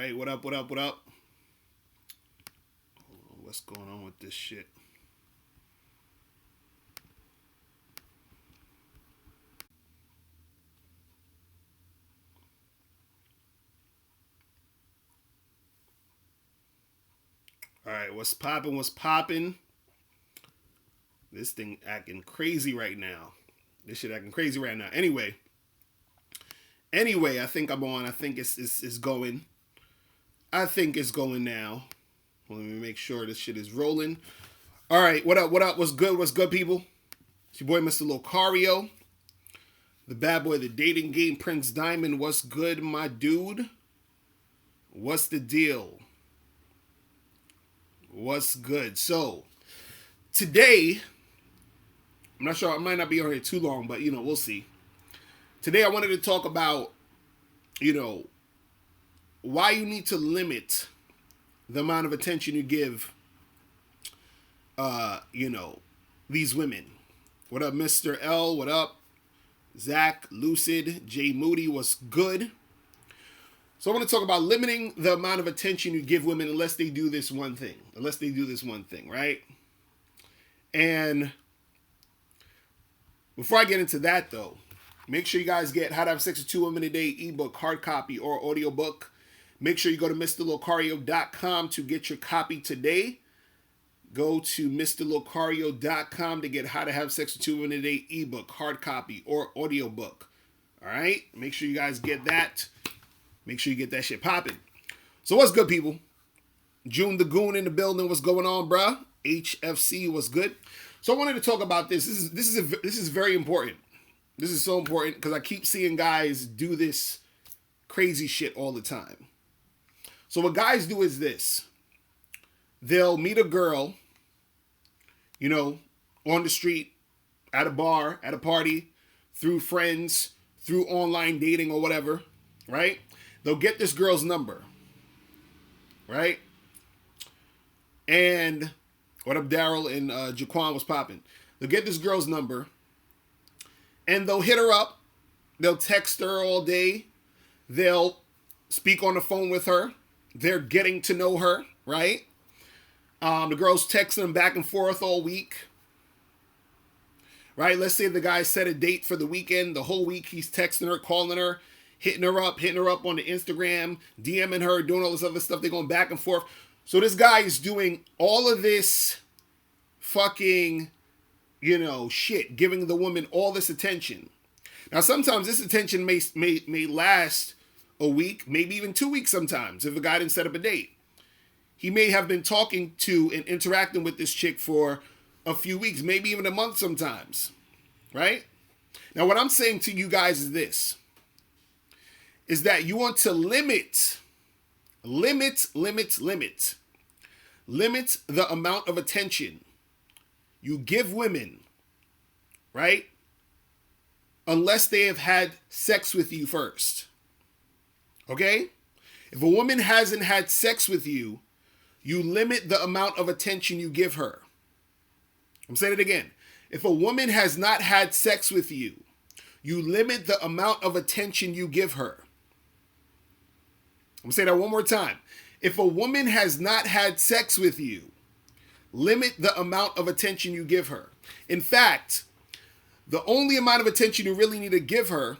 right, what up, what up, what up? What's going on with this shit? All right, what's popping? What's popping? This thing acting crazy right now. This shit acting crazy right now. Anyway, I think I'm on. I think it's going. I think it's going now. Let me make sure this shit is rolling. All right, what up? What up? What's good? What's good, people? It's your boy, Mr. Locario, the bad boy, the dating game Prince Diamond. What's good, my dude? What's the deal? What's good? So, today, I'm not sure, I might not be on here too long, but, we'll see. Today, I wanted to talk about, why you need to limit the amount of attention you give, these women. What up, Mr. L? What up? Zach, Lucid, Jay Moody, what's good? So I want to talk about limiting the amount of attention you give women unless they do this one thing. Right? And before I get into that, though, make sure you guys get How to Have Sex with Two Women a Day ebook, hard copy, or audiobook. Make sure you go to MrLocario.com to get your copy today. Go to MrLocario.com to get How to Have Sex with Two Women a Day ebook, hard copy, or audiobook. All right? Make sure you guys get that. Make sure you get that shit popping. So what's good, people? June the Goon in the building. What's going on, bruh? HFC, what's good? So I wanted to talk about this. This is very important. This is so important because I keep seeing guys do this crazy shit all the time. So what guys do is this. They'll meet a girl, on the street, at a bar, at a party, through friends, through online dating or whatever, right? They'll get this girl's number, right? And what up, Daryl and Jaquan was popping. They'll get this girl's number, and they'll hit her up. They'll text her all day. They'll speak on the phone with her. They're getting to know her, right? The girl's texting them back and forth all week, right? Let's say the guy set a date for the weekend. The whole week he's texting her, calling her, hitting her up on the Instagram, DMing her, doing all this other stuff. They're going back and forth. So this guy is doing all of this fucking, shit, giving the woman all this attention. Now, sometimes this attention may last a week, maybe even 2 weeks sometimes, if a guy didn't set up a date. He may have been talking to and interacting with this chick for a few weeks, maybe even a month sometimes, right? Now, what I'm saying to you guys is this, is that you want to limit the amount of attention you give women, right? Unless they have had sex with you first. Okay? If a woman hasn't had sex with you, you limit the amount of attention you give her. I'm saying it again. If a woman has not had sex with you, you limit the amount of attention you give her. I'm going to say that one more time. If a woman has not had sex with you, limit the amount of attention you give her. In fact, the only amount of attention you really need to give her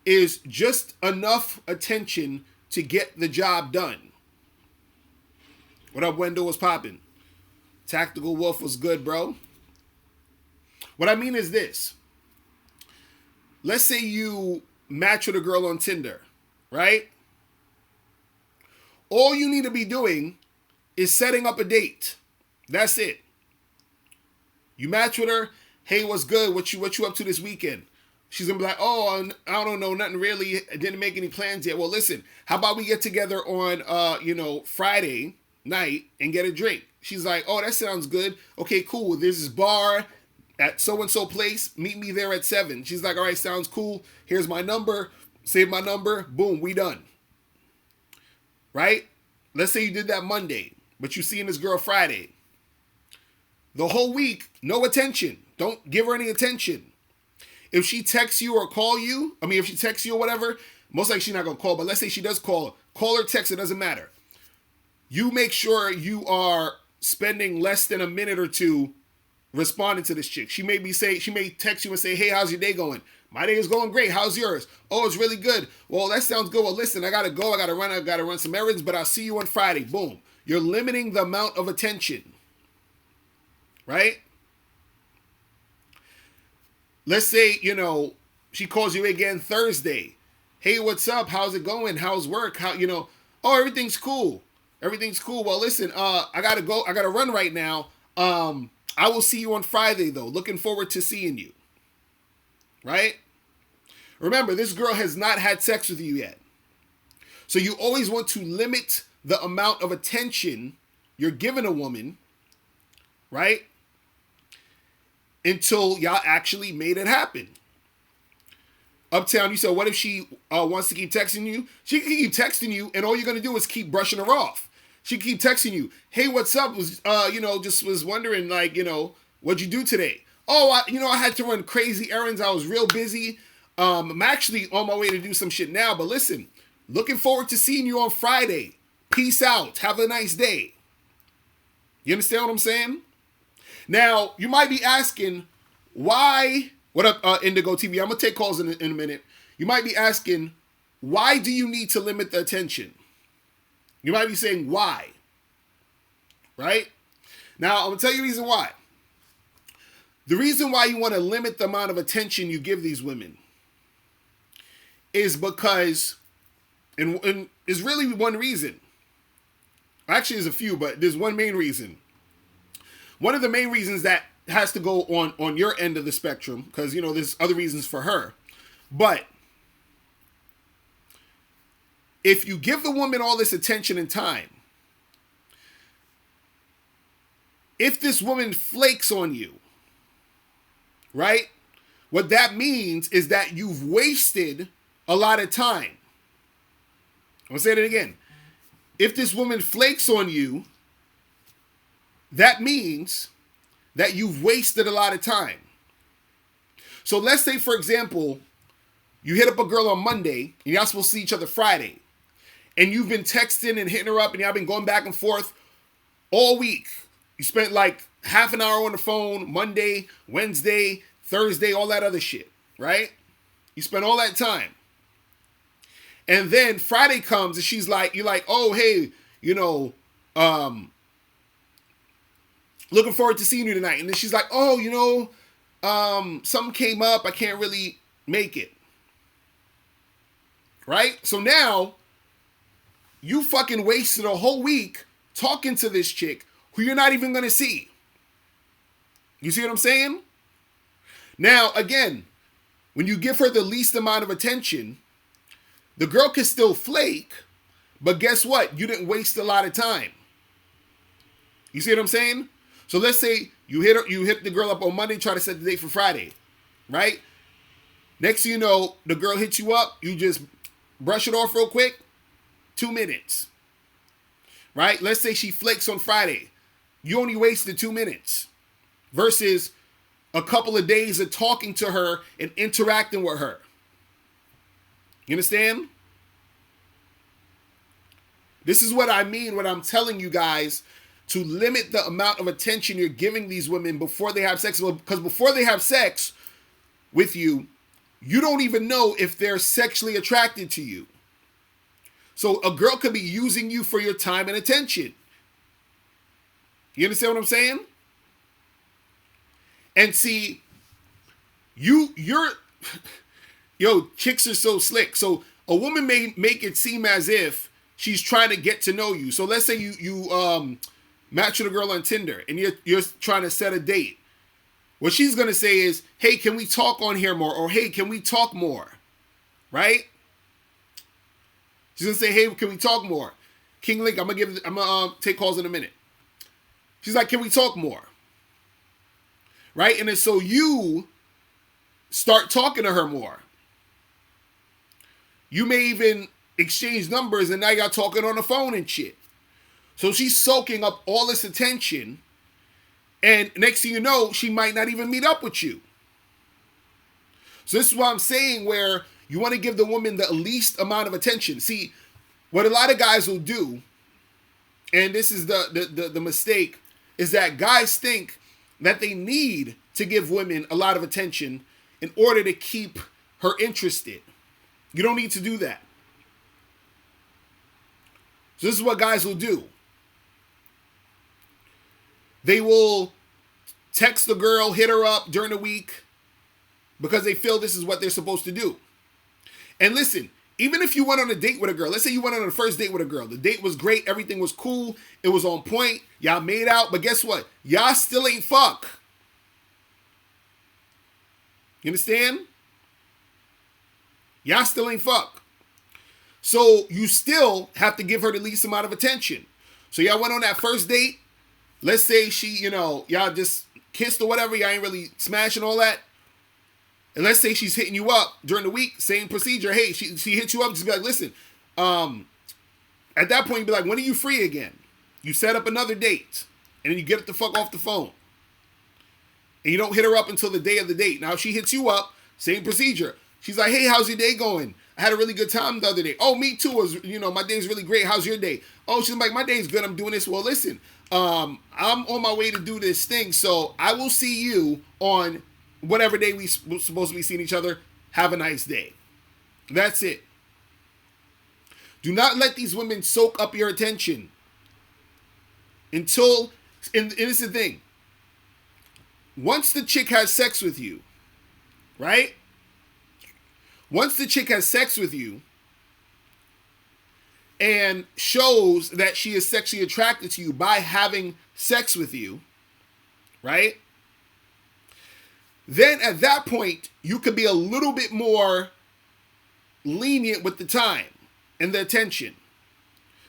is just enough attention to get the job done. What up, Wendell? What's popping? Tactical Wolf was good, bro. What I mean is this. Let's say you match with a girl on Tinder, right? All you need to be doing is setting up a date. That's it. You match with her. Hey, what's good? What you up to this weekend? She's going to be like, oh, I don't know, nothing really. I didn't make any plans yet. Well, listen, how about we get together on, Friday night and get a drink? She's like, oh, that sounds good. Okay, cool. There's this bar at so-and-so place. Meet me there at 7. She's like, all right, sounds cool. Here's my number. Save my number. Boom, we done. Right? Let's say you did that Monday, but you seeing this girl Friday. The whole week, no attention. Don't give her any attention. If she texts you or if she texts you or whatever, most likely she's not going to call, but let's say she does call call or text, it doesn't matter. You make sure you are spending less than a minute or two responding to this chick. She may text you and say, hey, how's your day going? My day is going great. How's yours? Oh, it's really good. Well, that sounds good. Well, listen, I gotta go. I gotta run some errands, but I'll see you on Friday. Boom. You're limiting the amount of attention. Right? Let's say, she calls you again Thursday. Hey, what's up? How's it going? How's work? Oh, everything's cool. Everything's cool. Well, listen, I gotta go. I gotta run right now. I will see you on Friday, though. Looking forward to seeing you. Right? Remember, this girl has not had sex with you yet. So you always want to limit the amount of attention you're giving a woman, right? Until y'all actually made it happen. Uptown, you said, what if she wants to keep texting you? She can keep texting you, and all you're going to do is keep brushing her off. She can keep texting you. Hey, what's up? Just was wondering, what'd you do today? Oh, I had to run crazy errands. I was real busy. I'm actually on my way to do some shit now. But listen, looking forward to seeing you on Friday. Peace out. Have a nice day. You understand what I'm saying? Now, you might be asking, why? What up, Indigo TV? I'm going to take calls in a minute. You might be asking, why do you need to limit the attention? You might be saying, why? Right? Now, I'm going to tell you the reason why. The reason why you want to limit the amount of attention you give these women is because, and there's really one reason. Actually, there's a few, but there's one main reason. One of the main reasons that has to go on your end of the spectrum, because, there's other reasons for her. But if you give the woman all this attention and time, if this woman flakes on you, right? What that means is that you've wasted a lot of time. I'm going to say that again. If this woman flakes on you, that means that you've wasted a lot of time. So let's say, for example, you hit up a girl on Monday and y'all supposed to see each other Friday. And you've been texting and hitting her up and y'all been going back and forth all week. You spent like half an hour on the phone, Monday, Wednesday, Thursday, all that other shit, right? You spent all that time. And then Friday comes and you're like, oh, hey, looking forward to seeing you tonight. And then she's like, oh, something came up. I can't really make it. Right? So now you fucking wasted a whole week talking to this chick who you're not even going to see. You see what I'm saying? Now, again, when you give her the least amount of attention, the girl can still flake, but guess what? You didn't waste a lot of time. You see what I'm saying? So let's say you hit the girl up on Monday, try to set the date for Friday, right? Next thing you know, the girl hits you up, you just brush it off real quick, 2 minutes, right? Let's say she flakes on Friday. You only wasted 2 minutes versus a couple of days of talking to her and interacting with her. You understand? This is what I mean when I'm telling you guys to limit the amount of attention you're giving these women before they have sex. Because before they have sex with you, you don't even know if they're sexually attracted to you. So a girl could be using you for your time and attention. You understand what I'm saying? And see, chicks are so slick. So a woman may make it seem as if she's trying to get to know you. So let's say you match with a girl on Tinder and you're trying to set a date. What she's going to say is, hey, can we talk on here more? Or, hey, can we talk more? Right? She's going to say, hey, can we talk more? King Link, I'm going to take calls in a minute. She's like, can we talk more? Right? And then so you start talking to her more. You may even exchange numbers and now y'all talking on the phone and shit. So she's soaking up all this attention. And next thing you know, she might not even meet up with you. So this is what I'm saying, where you want to give the woman the least amount of attention. See, What a lot of guys will do, and this is the mistake, is that guys think that they need to give women a lot of attention in order to keep her interested. You don't need to do that. So this is what guys will do. They will text the girl, hit her up during the week because they feel this is what they're supposed to do. And listen, even if you went on a date with a girl, let's say you went on a first date with a girl. The date was great. Everything was cool. It was on point. Y'all made out. But guess what? Y'all still ain't fuck. You understand? Y'all still ain't fuck. So you still have to give her the least amount of attention. So y'all went on that first date. Let's say she, y'all just kissed or whatever. Y'all ain't really smashing all that. And let's say she's hitting you up during the week. Same procedure. Hey, she hits you up. Just be like, listen. At that point, you'd be like, when are you free again? You set up another date. And then you get the fuck off the phone. And you don't hit her up until the day of the date. Now, if she hits you up, same procedure. She's like, hey, how's your day going? I had a really good time the other day. Oh, me too. My day's really great. How's your day? Oh, she's like, my day's good. I'm doing this. Well, listen, I'm on my way to do this thing. So I will see you on whatever day we're supposed to be seeing each other. Have a nice day. That's it. Do not let these women soak up your attention until, and it's the thing. Once the chick has sex with you, right? Once the chick has sex with you and shows that she is sexually attracted to you by having sex with you, right? Then at that point, you could be a little bit more lenient with the time and the attention.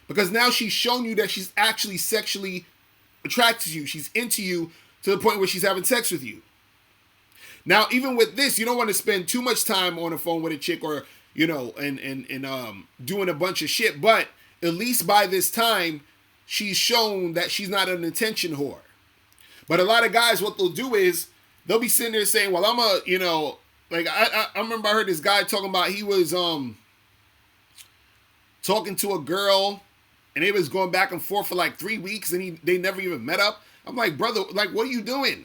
Because now she's shown you that she's actually sexually attracted to you. She's into you to the point where she's having sex with you. Now, even with this, you don't want to spend too much time on the phone with a chick or, and doing a bunch of shit. But at least by this time, she's shown that she's not an attention whore. But a lot of guys, what they'll do is they'll be sitting there saying, well, I remember I heard this guy talking about he was talking to a girl and they was going back and forth for like 3 weeks and they never even met up. I'm like, brother, like, what are you doing?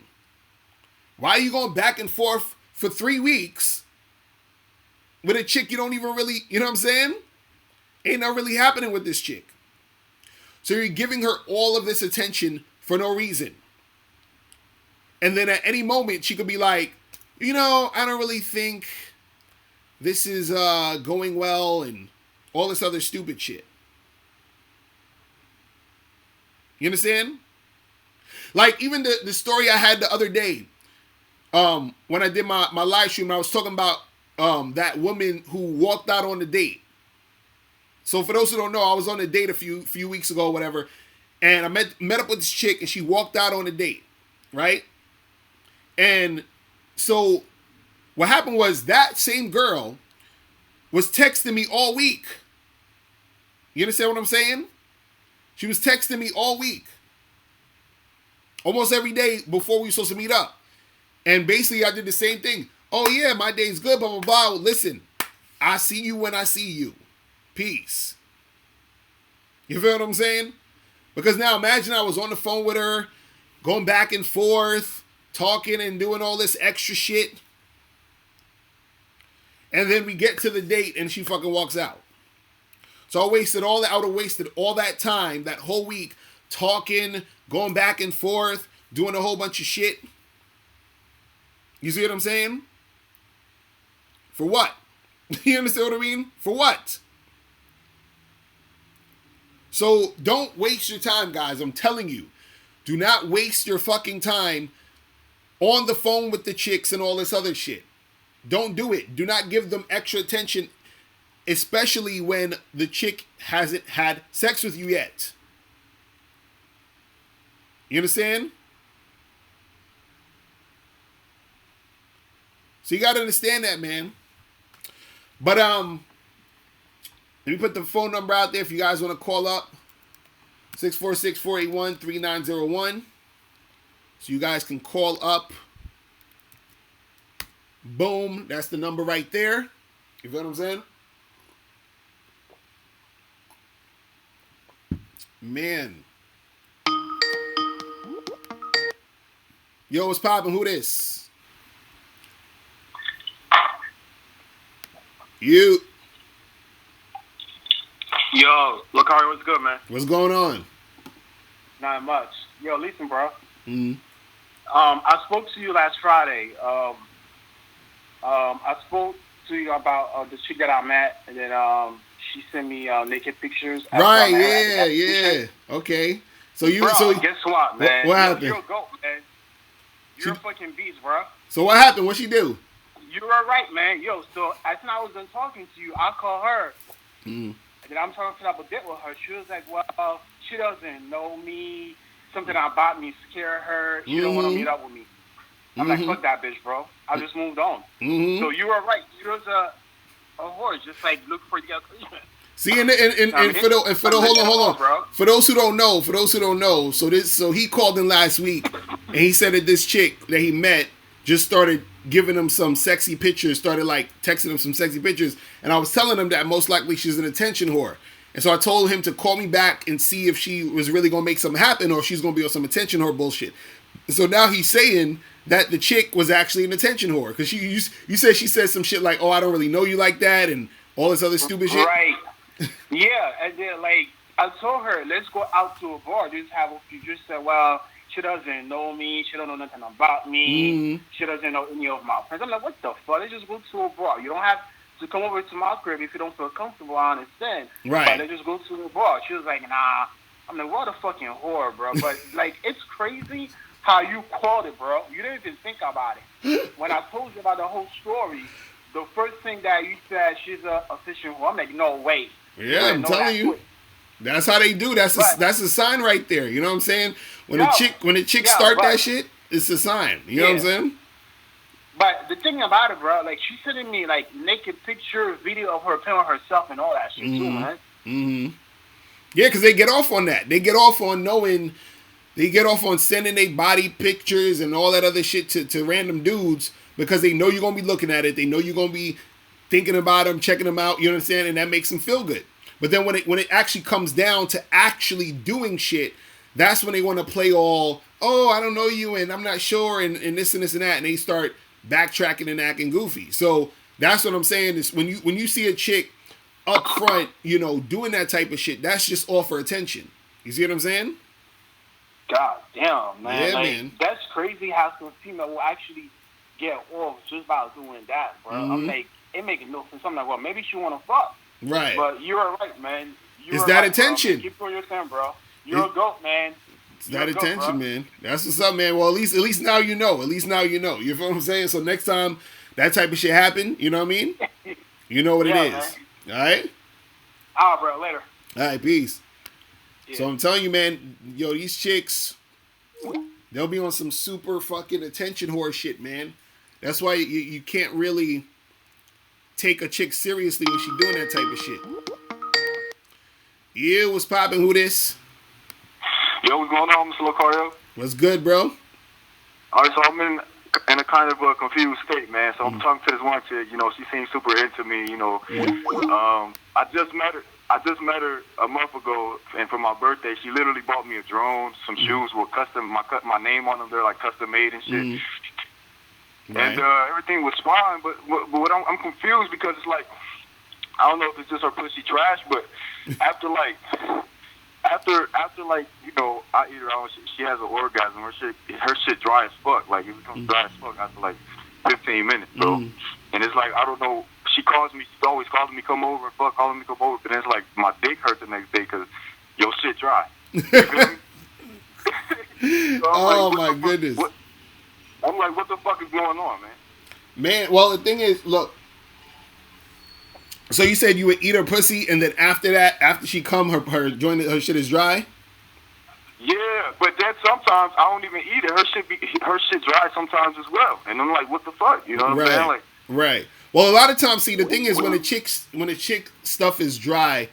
Why are you going back and forth for 3 weeks with a chick you don't even really, you know what I'm saying? Ain't not really happening with this chick. So you're giving her all of this attention for no reason. And then at any moment, she could be like, I don't really think this is going well and all this other stupid shit. You understand? Like even the story I had the other day, when I did my live stream, I was talking about that woman who walked out on the date. So for those who don't know, I was on a date a few weeks ago or whatever, and I met up with this chick and she walked out on a date, right? And so what happened was that same girl was texting me all week. You understand what I'm saying? She was texting me all week. Almost every day before we were supposed to meet up. And basically I did the same thing. Oh yeah, my day's good, blah, blah, blah. Well, listen, I see you when I see you. Peace. You feel what I'm saying? Because now imagine I was on the phone with her, going back and forth, talking and doing all this extra shit. And then we get to the date and she fucking walks out. So I would have wasted all that time, that whole week, talking, going back and forth, doing a whole bunch of shit. You see what I'm saying? For what? You understand what I mean? For what? So don't waste your time, guys. I'm telling you. Do not waste your fucking time on the phone with the chicks and all this other shit. Don't do it. Do not give them extra attention, especially when the chick hasn't had sex with you yet. You understand? So you got to understand that, man. But let me put the phone number out there if you guys want to call up. 646-481-3901. So you guys can call up. Boom. That's the number right there. You feel what I'm saying? Man. Yo, what's poppin'? Who this? You. Yo, Locario, what's good, man? What's going on? Not much. Yo, listen, bro. Mm-hmm. I spoke to you last Friday. I spoke to you about the chick that I met, and then she sent me naked pictures. Right, yeah. Okay. So you, bro, guess what, man? What happened? You're a goat, man. You're a fucking beast, bro. So what happened? What she do? You were right, man. Yo, so as soon as I was done talking to you, I call her. Mm. And then I'm talking about a bit with her. She was like, well, she doesn't know me. Something about me scare her. She don't want to meet up with me. I'm like, fuck that bitch, bro. I just moved on. So you were right. She was a whore. Just like look for the other. See, and for the hold on, bro. For those who don't know, so he called in last week, and he said that this chick that he met just started giving him some sexy pictures, started like texting him some sexy pictures, and I was telling him that most likely she's an attention whore. And so I told him to call me back and see if she was really going to make something happen or if she's going to be on some attention whore bullshit. So now he's saying that the chick was actually an attention whore. Because you said she said some shit like, oh, I don't really know you like that and all this other stupid shit. Right. Yeah. And then, like, I told her, let's go out to a bar. You just said, well, she doesn't know me. She don't know nothing about me. She doesn't know any of my friends. I'm like, what the fuck? Let's just go to a bar. You don't have to come over to my crib if you don't feel comfortable. I understand. Right. But let's just go to the bar. She was like, nah. I'm like, what a fucking whore, bro. But, like, it's crazy how you called it, bro. You didn't even think about it. When I told you about the whole story, the first thing that you said, she's a official whore. I'm like, no, wait. Yeah, I'm telling you. That's how they do. That's a sign right there. You know what I'm saying? When a chick start that shit, it's a sign. You know what I'm saying? But the thing about it, bro, like she's sending me like naked picture, video of her playing herself and all that shit too, man. Yeah, because they get off on that. They get off on knowing. They get off on sending their body pictures and all that other shit to random dudes because they know you're gonna be looking at it. They know you're gonna be thinking about them, checking them out. You understand? And that makes them feel good. But then when it actually comes down to actually doing shit, that's when they want to play all, oh, I don't know you and I'm not sure and this and this and that, and they start backtracking and acting goofy. So that's what I'm saying is when you see a chick up front, you know, doing that type of shit, that's just all for attention. You see what I'm saying? God damn, man. Yeah, like, man. That's crazy how some female will actually get off just by doing that, bro. I'm like, it making no sense. I'm like, well, maybe she want to fuck. Right. But you're right, man. It's that attention. Keep doing your thing, bro. You're a goat, man. It's that attention, man. That's what's up, man. Well, at least now you know. At least now you know. You feel what I'm saying? So next time that type of shit happen, you know what I mean? You know what it is. Man. All right? All right, bro. Later. All right, peace. Yeah. So I'm telling you, man, yo, these chicks, they'll be on some super fucking attention whore shit, man. That's why you can't really take a chick seriously when she doing that type of shit. Yeah, what's poppin'? Who this? Yo, what's going on, Mr. Locario? What's good, bro? All right, so I'm in a kind of a confused state, man. So I'm talking to this one chick. You know, she seems super into me. You know, I just met her a month ago, and for my birthday, she literally bought me a drone, some shoes with my name on them. They're like custom made and shit. Right. And everything was fine, but what I'm confused because it's like I don't know if it's just her pussy trash, but after you know I eat her out, she has an orgasm. Her shit dry as fuck. Like it becomes dry as fuck after like 15 minutes, bro. And it's like I don't know. She calls me. She's always calling me come over and fuck, calling me come over. But then it's like my dick hurt the next day because your shit dry. You feel me? So oh like, my goodness. I'm like, what the fuck is going on, man? Man, well, the thing is, look. So you said you would eat her pussy, and then after that, after she come, her shit is dry. Yeah, but then sometimes I don't even eat it. Her shit dry sometimes as well, and I'm like, what the fuck? You know what I'm saying? Like, right. Well, a lot of times, see, the thing is when a chick stuff is dry,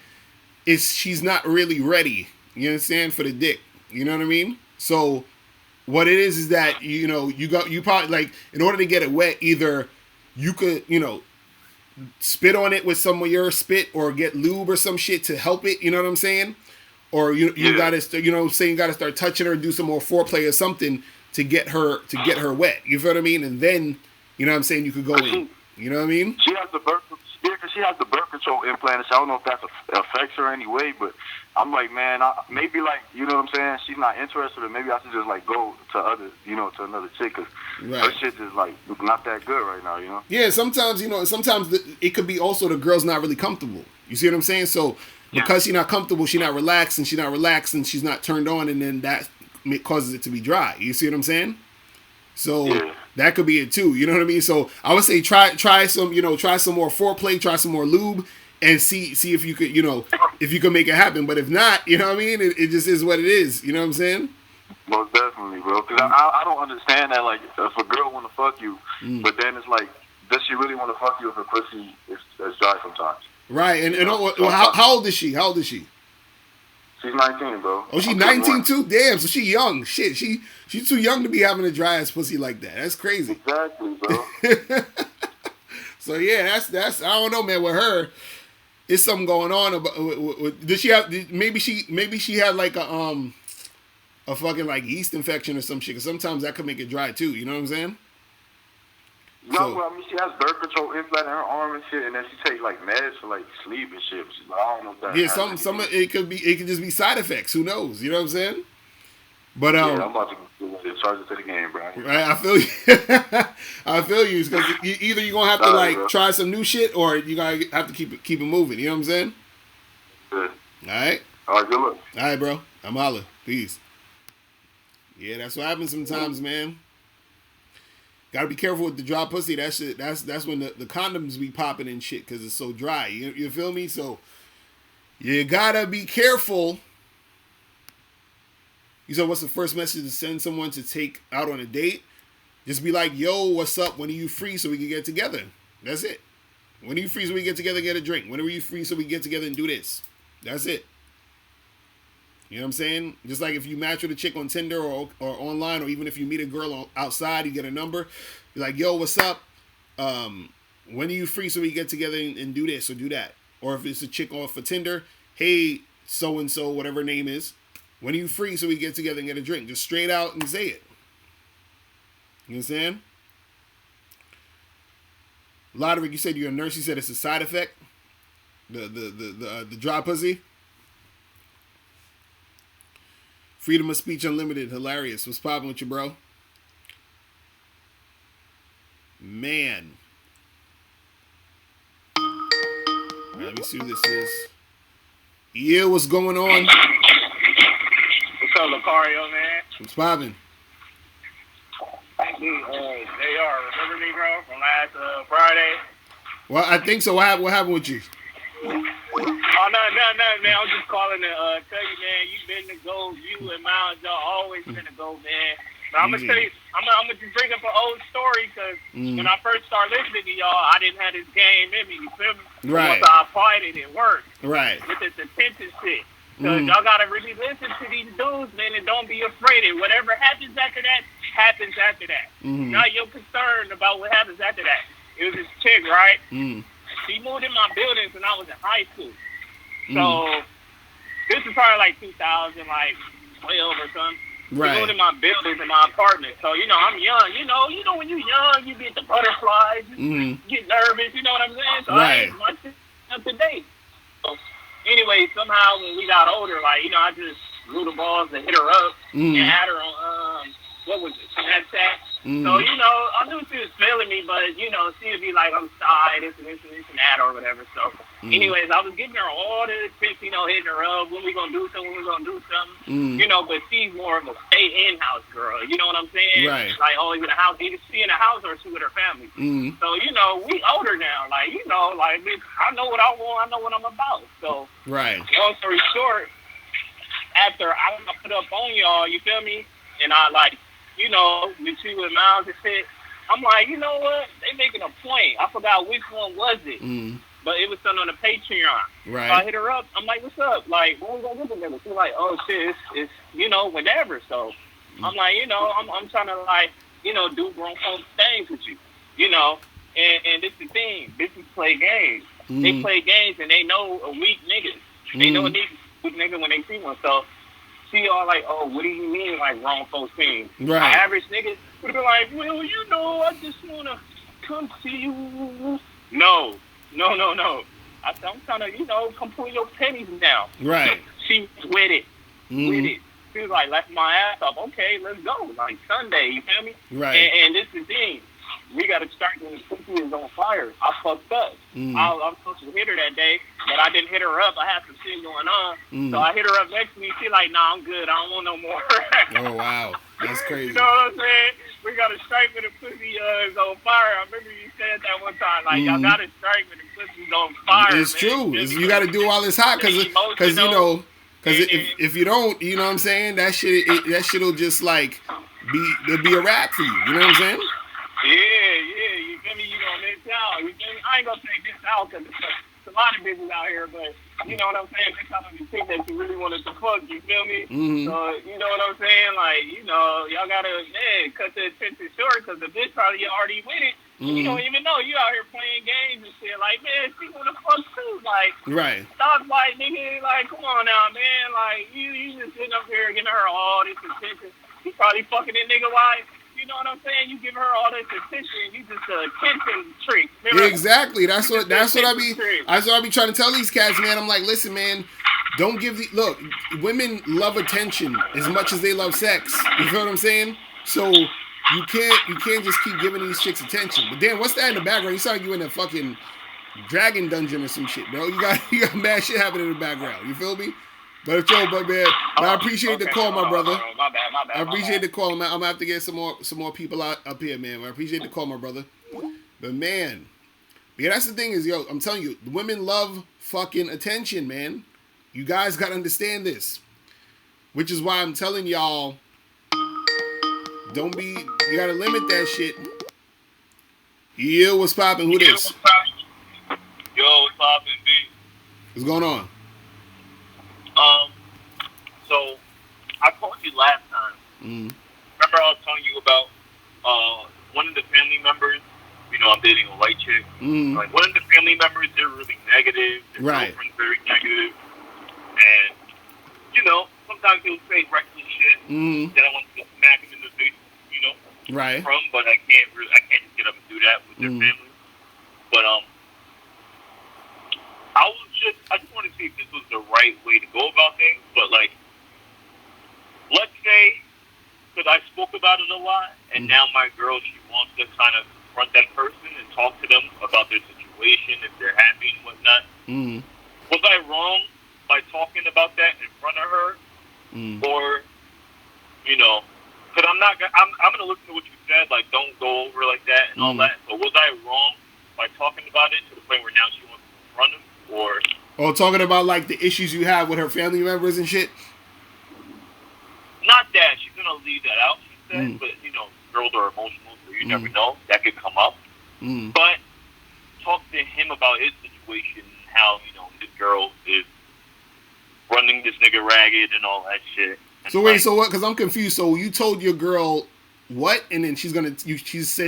she's not really ready. You understand, for the dick. You know what I mean? So what it is that you know you probably like in order to get it wet, either you could spit on it with some of your spit or get lube or some shit to help it. You know what I'm saying? or you Yeah. gotta you gotta start touching her, do some more foreplay or something to get her wet. You feel what I mean? And then you know what I'm saying, you could go in. You know what I mean? She has the birth. Yeah, because she has the birth control implant. So I don't know if that affects her anyway, but I'm like, man, maybe like, you know what I'm saying? She's not interested, or maybe I should just like go to to another chick, because her shit is like not that good right now, you know? Yeah, sometimes it could be also the girl's not really comfortable. You see what I'm saying? So because she's not comfortable, she's not relaxed, and she's not turned on, and then that causes it to be dry. You see what I'm saying? So that could be it too. You know what I mean? So I would say try some more foreplay, try some more lube, and see if you could, if you can make it happen. But if not, you know what I mean? It just is what it is. You know what I'm saying? Most definitely, bro. Because I don't understand that. Like, if a girl want to fuck you, but then it's like, does she really want to fuck you if her pussy is dry sometimes? Right. And how old is she? How old is she? She's 19, bro. Oh, she's 19 too? Damn, so she young. Shit, she's too young to be having a dry ass pussy like that. That's crazy. Exactly, bro. So yeah, that's I don't know, man. With her, it's something going on. Does she have? Maybe she had like a fucking like yeast infection or some shit. Cause sometimes that could make it dry too. You know what I'm saying? No, well, I mean, she has birth control implant in her arm and shit, and then she take like meds for like sleep and shit. She's like, I don't know if that. Yeah, some it could just be side effects. Who knows? You know what I'm saying? But yeah, I'm about to charge it to the game, bro. Right, I feel you. I feel you, because either you're gonna have to like try some new shit, or you gotta have to keep it moving. You know what I'm saying? Good. All right. All right, good luck. All right, bro. I'm holla. Peace. Yeah, that's what happens sometimes, man. Gotta be careful with the dry pussy. That shit. That's when the condoms be popping and shit, because it's so dry. You feel me? So you gotta be careful. You said, what's the first message to send someone to take out on a date? Just be like, yo, what's up? When are you free so we can get together? That's it. When are you free so we get together and get a drink? When are you free so we get together and do this? That's it. You know what I'm saying? Just like if you match with a chick on Tinder or online, or even if you meet a girl outside, you get a number. Be like, yo, what's up? When are you free so we get together and do this or do that? Or if it's a chick off for Tinder, hey, so-and-so, whatever her name is, when are you free so we get together and get a drink? Just straight out and say it. You understand? Lottery, you said you're a nurse. You said it's a side effect. The dry pussy. Freedom of speech unlimited. Hilarious. What's popping with you, bro? Man. Right, let me see who this is. Yeah, what's going on? What's up, Locario, man? What's popping? They remember me, bro, from last Friday? Well, I think so. What happened with you? Oh, no, man. I was just calling to tell you, man, you've been the GOAT. You and Miles, y'all always been the GOAT, man. But I'm going to tell you, I'm going to just bring up an old story, because when I first started listening to y'all, I didn't have this game in me, you feel me? Right. Once I applied it, it worked. Right. With this attention shit. Because y'all got to really listen to these dudes, man, and don't be afraid. And whatever happens after that, happens after that. Not your concern about what happens after that. It was this chick, right? She moved in my buildings when I was in high school. So this is probably like 2012 or something. Right. She moved in my buildings in my apartment. So, I'm young. You know when you're young, you get the butterflies, you get nervous, you know what I'm saying? So I ain't much up to date. So anyway, somehow when we got older, I just blew the balls and hit her up and had her on, what was it, Snapchat. So, I knew she was feeling me, but, she would be like, I'm shy, this and that, or whatever. So, anyways, I was giving her all the tips, hitting her up, when we going to do something, but she's more of a stay-in-house girl, you know what I'm saying? Right. Like, always in the house, either she in the house or she with her family. So, we older now, bitch, I know what I want, I know what I'm about. So, long story short, after I put up on y'all, you feel me? And I, with you with Miles and shit, I'm like, you know what? They making a point. I forgot which one was it. But it was something on the Patreon. Right. So I hit her up. I'm like, what's up? Like, when we gonna get together? She's like, oh, shit, it's whatever. So I'm like, I'm trying to, do grown folks things with you, And this is the thing. Bitches play games. They play games, and they know a weak niggas. They know a nigga with nigga when they see one. So she all like, oh, what do you mean like wrong folks thing? Right. Average nigga would have been like, well, you know, I just wanna come see you. No. I'm trying to, you know, come pull your pennies down. Right. She was with it. With it. She was like, left my ass up. Okay, let's go. Like Sunday, you feel me? Right. And this is the thing. We got to start when the pussy is on fire. I fucked up. I'm supposed to hit her that day, but I didn't hit her up. I had some shit going on. So I hit her up next to me. She like, nah, I'm good. I don't want no more. Oh, wow. That's crazy. You know what I'm saying? We got to strike when the pussy is on fire. I remember you said that one time. Like, y'all got to strike when the pussy's on fire. It's true. You got to do all this hot because you know, because if you don't, you know what I'm saying, that shit'll just like it'll be a wrap for you. You know what I'm saying? Yeah, you feel me? You gonna miss out. You feel me? I ain't gonna say this out because it's a lot of bitches out here, but you know what I'm saying? This time you think that you really wanted to fuck, you feel me? So, you know what I'm saying? Like, you know, y'all gotta, cut the attention short because the bitch probably already with it. You don't even know. You out here playing games and shit. Like, man, she wanna fuck too. Like, right. Stop, like, nigga, like, come on now, man. Like, you just sitting up here giving her all this attention. She probably fucking that nigga wife. You know what I'm saying? You give her all this attention, you just attention trick. Yeah, exactly. That's what I be trying to tell these cats, man. I'm like, listen, man, don't give look, women love attention as much as they love sex. You feel what I'm saying? So you can't just keep giving these chicks attention. But damn, what's that in the background? You sound like you in a fucking dragon dungeon or some shit, bro. You got mad shit happening in the background. You feel me? But man, I appreciate the call, my brother. My bad. I appreciate the call, man. I'm gonna have to get some more people up here, man. I appreciate the call, my brother. But man, yeah, that's the thing is, yo, I'm telling you, women love fucking attention, man. You guys gotta understand this, which is why I'm telling y'all, you gotta limit that shit. Yo, what's poppin'? Who this? Yo, what's poppin', B? What's going on? So I told you last time. Remember I was telling you about one of the family members. You know, I'm dating a white chick. Like one of the family members, they're really negative. Their girlfriend's very negative, and you know, sometimes he'll say reckless shit that I want to smack him in the face. You know, from, but I can't just get up and do that with their family. But I just want to see if this was the right way to go about things. But like, let's say, because I spoke about it a lot, and now my girl, she wants to kind of confront that person and talk to them about their situation, if they're happy and whatnot. Was I wrong by talking about that in front of her, or you know? Because I'm gonna listen to what you said. Like, don't go over like that and all that. But was I wrong by talking about it to the point where now she wants to confront him, or? Oh, talking about like the issues you have with her family members and shit? Not that. She's going to leave that out, she said. But, you know, girls are emotional, so you never know. That could come up. But talk to him about his situation and how, you know, his girl is running this nigga ragged and all that shit. And so wait, so what? Because I'm confused. So you told your girl what? And then she said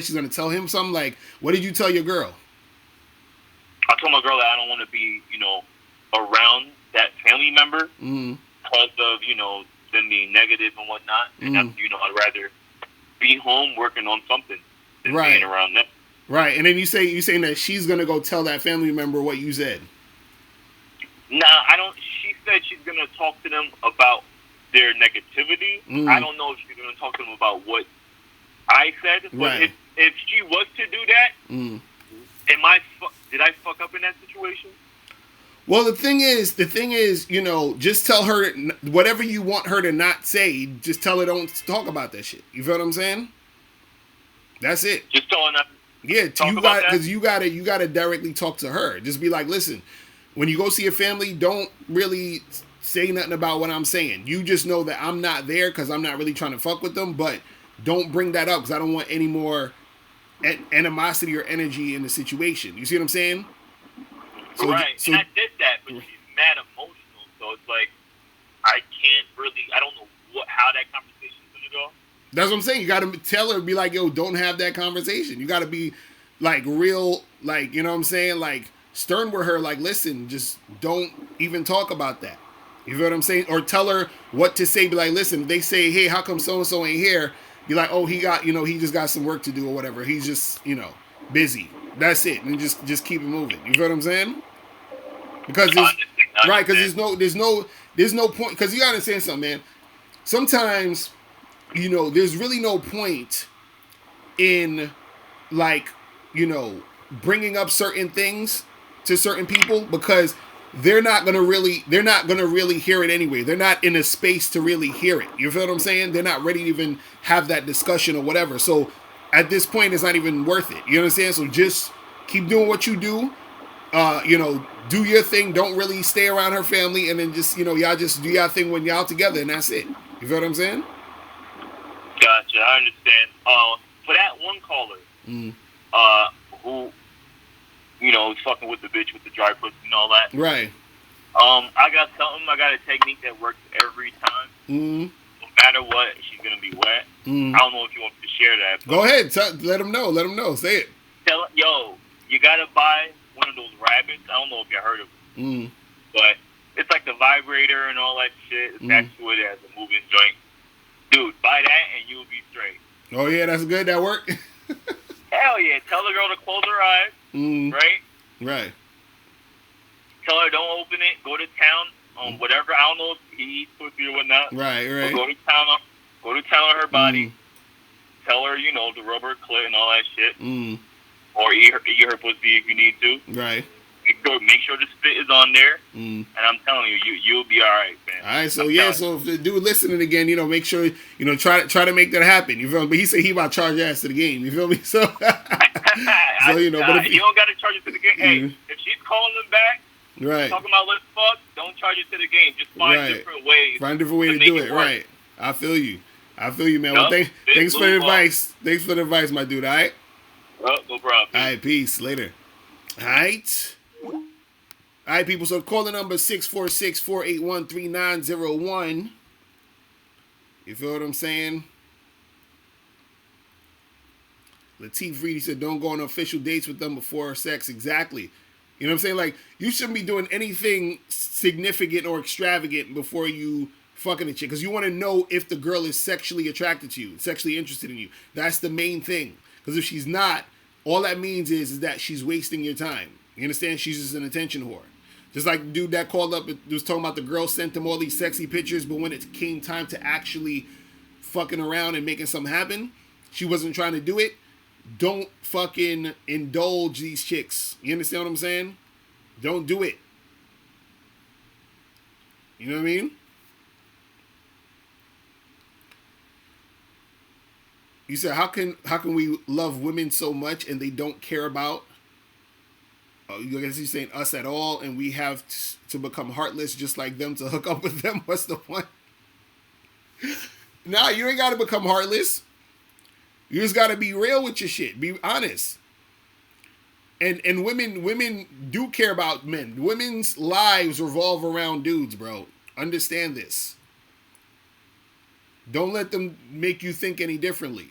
she's going to tell him something? Like, what did you tell your girl? I told my girl that I don't want to be, you know, around that family member because of, you know, them being negative and whatnot. And, you know, I'd rather be home working on something than being around them. Right. And then you saying that she's going to go tell that family member what you said. Nah, I don't. She said she's going to talk to them about their negativity. I don't know if she's going to talk to them about what I said. But if she was to do that, did I fuck up in that situation? Well, the thing is, you know, just tell her whatever you want her to not say. Just tell her don't talk about that shit. You feel what I'm saying? That's it. Just tell her not. Yeah, you gotta directly talk to her. Just be like, listen, when you go see your family, don't really say nothing about what I'm saying. You just know that I'm not there because I'm not really trying to fuck with them. But don't bring that up because I don't want any more animosity or energy in the situation. You see what I'm saying? So and I did that, but she's mad emotional, so it's like I don't know how that conversation's gonna go. That's what I'm saying. You gotta tell her, be like, yo, don't have that conversation. You gotta be like real, like, you know what I'm saying, like stern with her, like, listen, just don't even talk about that. You feel what I'm saying? Or tell her what to say. Be like, listen, they say, hey, how come so and so ain't here? Be like, oh, he got, he just got some work to do or whatever. He's just, busy. That's it. And just keep it moving. You feel what I'm saying? Because there's right, because there's no point. Because you gotta understand something, man. Sometimes, there's really no point in like, bringing up certain things to certain people because they're not gonna really hear it anyway. They're not in a space to really hear it. You feel what I'm saying? They're not ready to even have that discussion or whatever. So at this point, it's not even worth it. You understand? So just keep doing what you do. Do your thing. Don't really stay around her family, and then just y'all just do y'all thing when y'all together, and that's it. You feel what I'm saying? Gotcha. I understand. For that one caller, who is fucking with the bitch with the dry pussy and all that. Right. I got something. I got a technique that works every time. No matter what, she's gonna be wet. I don't know if you want to share that. Go ahead. Let them know. Let them know. Say it. Yo, you gotta buy one of those rabbits. I don't know if you heard of them. But it's like the vibrator and all that shit. It's actually as a moving joint. Dude, buy that and you'll be straight. Oh yeah, that's good. That worked. Hell yeah! Tell the girl to close her eyes. Right. Right. Tell her don't open it. Go to town on whatever. I don't know if he eats pussy or whatnot. Right. But go to town. Go to town on her body. Tell her to rub her clit and all that shit. Or eat her pussy if you need to. Right. Make sure the spit is on there. And I'm telling you, you'll be all right, man. All right. So so if the dude listening again, make sure try to make that happen. You feel me? But he said he about to charge your ass to the game. You feel me? So but if you don't got to charge it to the game. Hey, if she's calling them back, right, talking about let's fuck, don't charge it to the game. Just find different ways. Find a different way to do it. Right. I feel you, man. Well, thanks for the advice. Thanks for the advice, my dude. All right. No problem. All right. Peace. Later. All right. All right, people. So call the number 646-481-3901. You feel what I'm saying? Latif Reed, he said, don't go on official dates with them before sex. Exactly. You know what I'm saying? Like, you shouldn't be doing anything significant or extravagant before you fucking a chick. Because you want to know if the girl is sexually attracted to you, sexually interested in you. That's the main thing. Because if she's not, all that means is that she's wasting your time. You understand? She's just an attention whore. Just like the dude that called up and was talking about the girl sent him all these sexy pictures, but when it came time to actually fucking around and making something happen, she wasn't trying to do it. Don't fucking indulge these chicks. You understand what I'm saying? Don't do it. You know what I mean? You said, how can we love women so much and they don't care about, I guess he's saying us at all, and we have to become heartless just like them to hook up with them? What's the point? Nah, you ain't got to become heartless. You just got to be real with your shit. Be honest. And women do care about men. Women's lives revolve around dudes, bro. Understand this. Don't let them make you think any differently.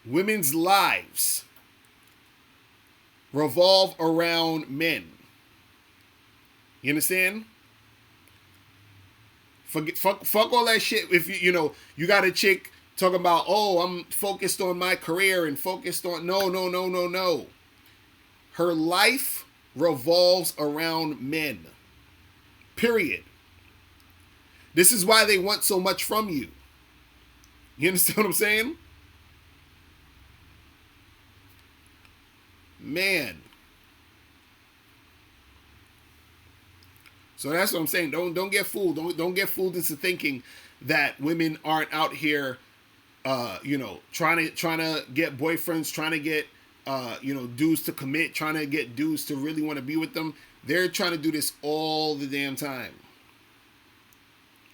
Women's lives revolve around men. You understand? Fuck all that shit. If you got a chick talking about, oh, I'm focused on my career and focused on no. Her life revolves around men. Period. This is why they want so much from you. You understand what I'm saying? Man. So that's what I'm saying. Don't get fooled. Don't get fooled into thinking that women aren't out here trying to get boyfriends, trying to get dudes to commit, trying to get dudes to really want to be with them. They're trying to do this all the damn time.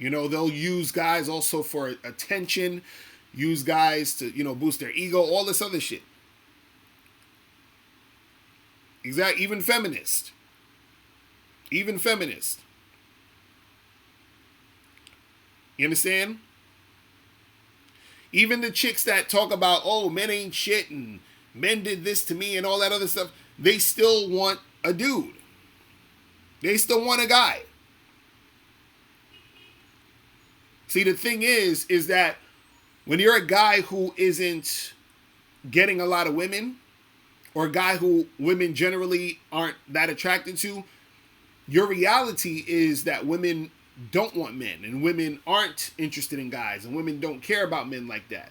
They'll use guys also for attention, use guys to, boost their ego, all this other shit. Exactly. Even feminist. You understand? Even the chicks that talk about, oh, men ain't shit and men did this to me and all that other stuff, they still want a dude. They still want a guy. See, the thing is that when you're a guy who isn't getting a lot of women, or a guy who women generally aren't that attracted to, your reality is that women don't want men, and women aren't interested in guys, and women don't care about men like that.